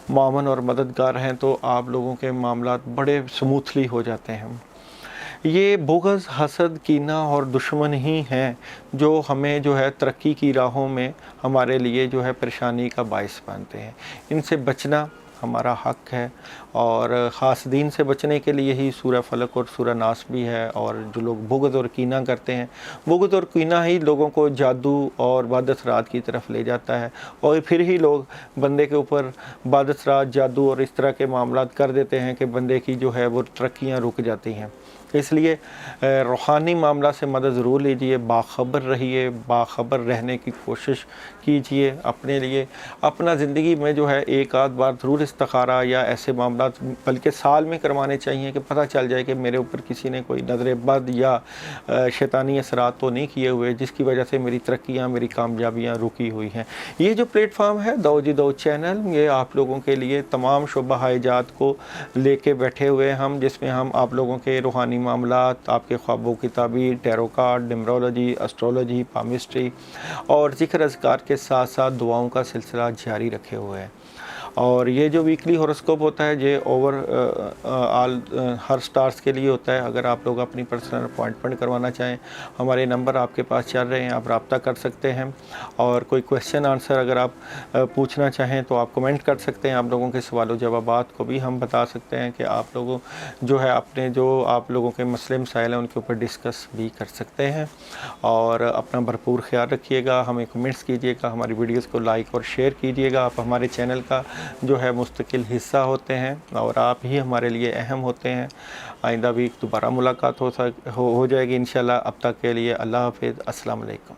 معاون اور مددگار ہیں، تو آپ لوگوں کے معاملات بڑے سموتھلی ہو جاتے ہیں۔ یہ بغض، حسد، کینہ اور دشمن ہی ہیں جو ہمیں جو ہے ترقی کی راہوں میں ہمارے لیے جو ہے پریشانی کا باعث بنتے ہیں۔ ان سے بچنا ہمارا حق ہے، اور حاسدین سے بچنے کے لیے ہی سورہ فلق اور سورہ ناس بھی ہے۔ اور جو لوگ بغض اور کینہ کرتے ہیں، بغض اور کینہ ہی لوگوں کو جادو اور بد اثرات کی طرف لے جاتا ہے، اور پھر ہی لوگ بندے کے اوپر بد اثرات، جادو اور اس طرح کے معاملات کر دیتے ہیں کہ بندے کی جو ہے وہ ترقیاں رک جاتی ہیں۔ اس لیے روحانی معاملہ سے مدد ضرور لیجئے، باخبر رہیے، باخبر رہنے کی کوشش کیجئے اپنے لیے۔ اپنا زندگی میں جو ہے ایک آدھ بار ضرور استخارہ یا ایسے معاملات بلکہ سال میں کروانے چاہیے کہ پتہ چل جائے کہ میرے اوپر کسی نے کوئی نظر بد یا شیطانی اثرات تو نہیں کیے ہوئے جس کی وجہ سے میری ترقیاں، میری کامیابیاں رکی ہوئی ہیں۔ یہ جو پلیٹ فارم ہے داؤ جی داؤ چینل، یہ آپ لوگوں کے لیے تمام شعبہ حاجات کو لے کے بیٹھے ہوئے ہم، جس میں ہم آپ لوگوں کے روحانی معاملات، آپ کے خوابوں کی تعبیر، ٹیرو کارڈ، نمرولوجی، اسٹرولوجی، پامسٹری اور ذکر اذکار کے ساتھ ساتھ دعاؤں کا سلسلہ جاری رکھے ہوئے ہیں۔ اور یہ جو ویکلی ہوراسکوپ ہوتا ہے یہ اوور آل ہر سٹارز کے لیے ہوتا ہے. اگر آپ لوگ اپنی پرسنل اپوائنٹمنٹ کروانا چاہیں ہمارے نمبر آپ کے پاس چل رہے ہیں, آپ رابطہ کر سکتے ہیں. اور کوئی کویشچن آنسر اگر آپ پوچھنا چاہیں تو آپ کمنٹ کر سکتے ہیں. آپ لوگوں کے سوال و جوابات کو بھی ہم بتا سکتے ہیں کہ آپ لوگوں جو ہے اپنے جو آپ لوگوں کے مسئلے مسائل ہیں ان کے اوپر ڈسکس بھی کر سکتے ہیں. اور اپنا بھرپور خیال رکھیے گا, ہمیں کمنٹس کیجیے گا, ہماری ویڈیوز کو لائک اور شیئر کیجیے گا. آپ ہمارے چینل کا جو ہے مستقل حصہ ہوتے ہیں اور آپ ہی ہمارے لیے اہم ہوتے ہیں. آئندہ بھی دوبارہ ملاقات ہو جائے گی انشاءاللہ. اب تک کے لیے اللہ حافظ. السلام علیکم.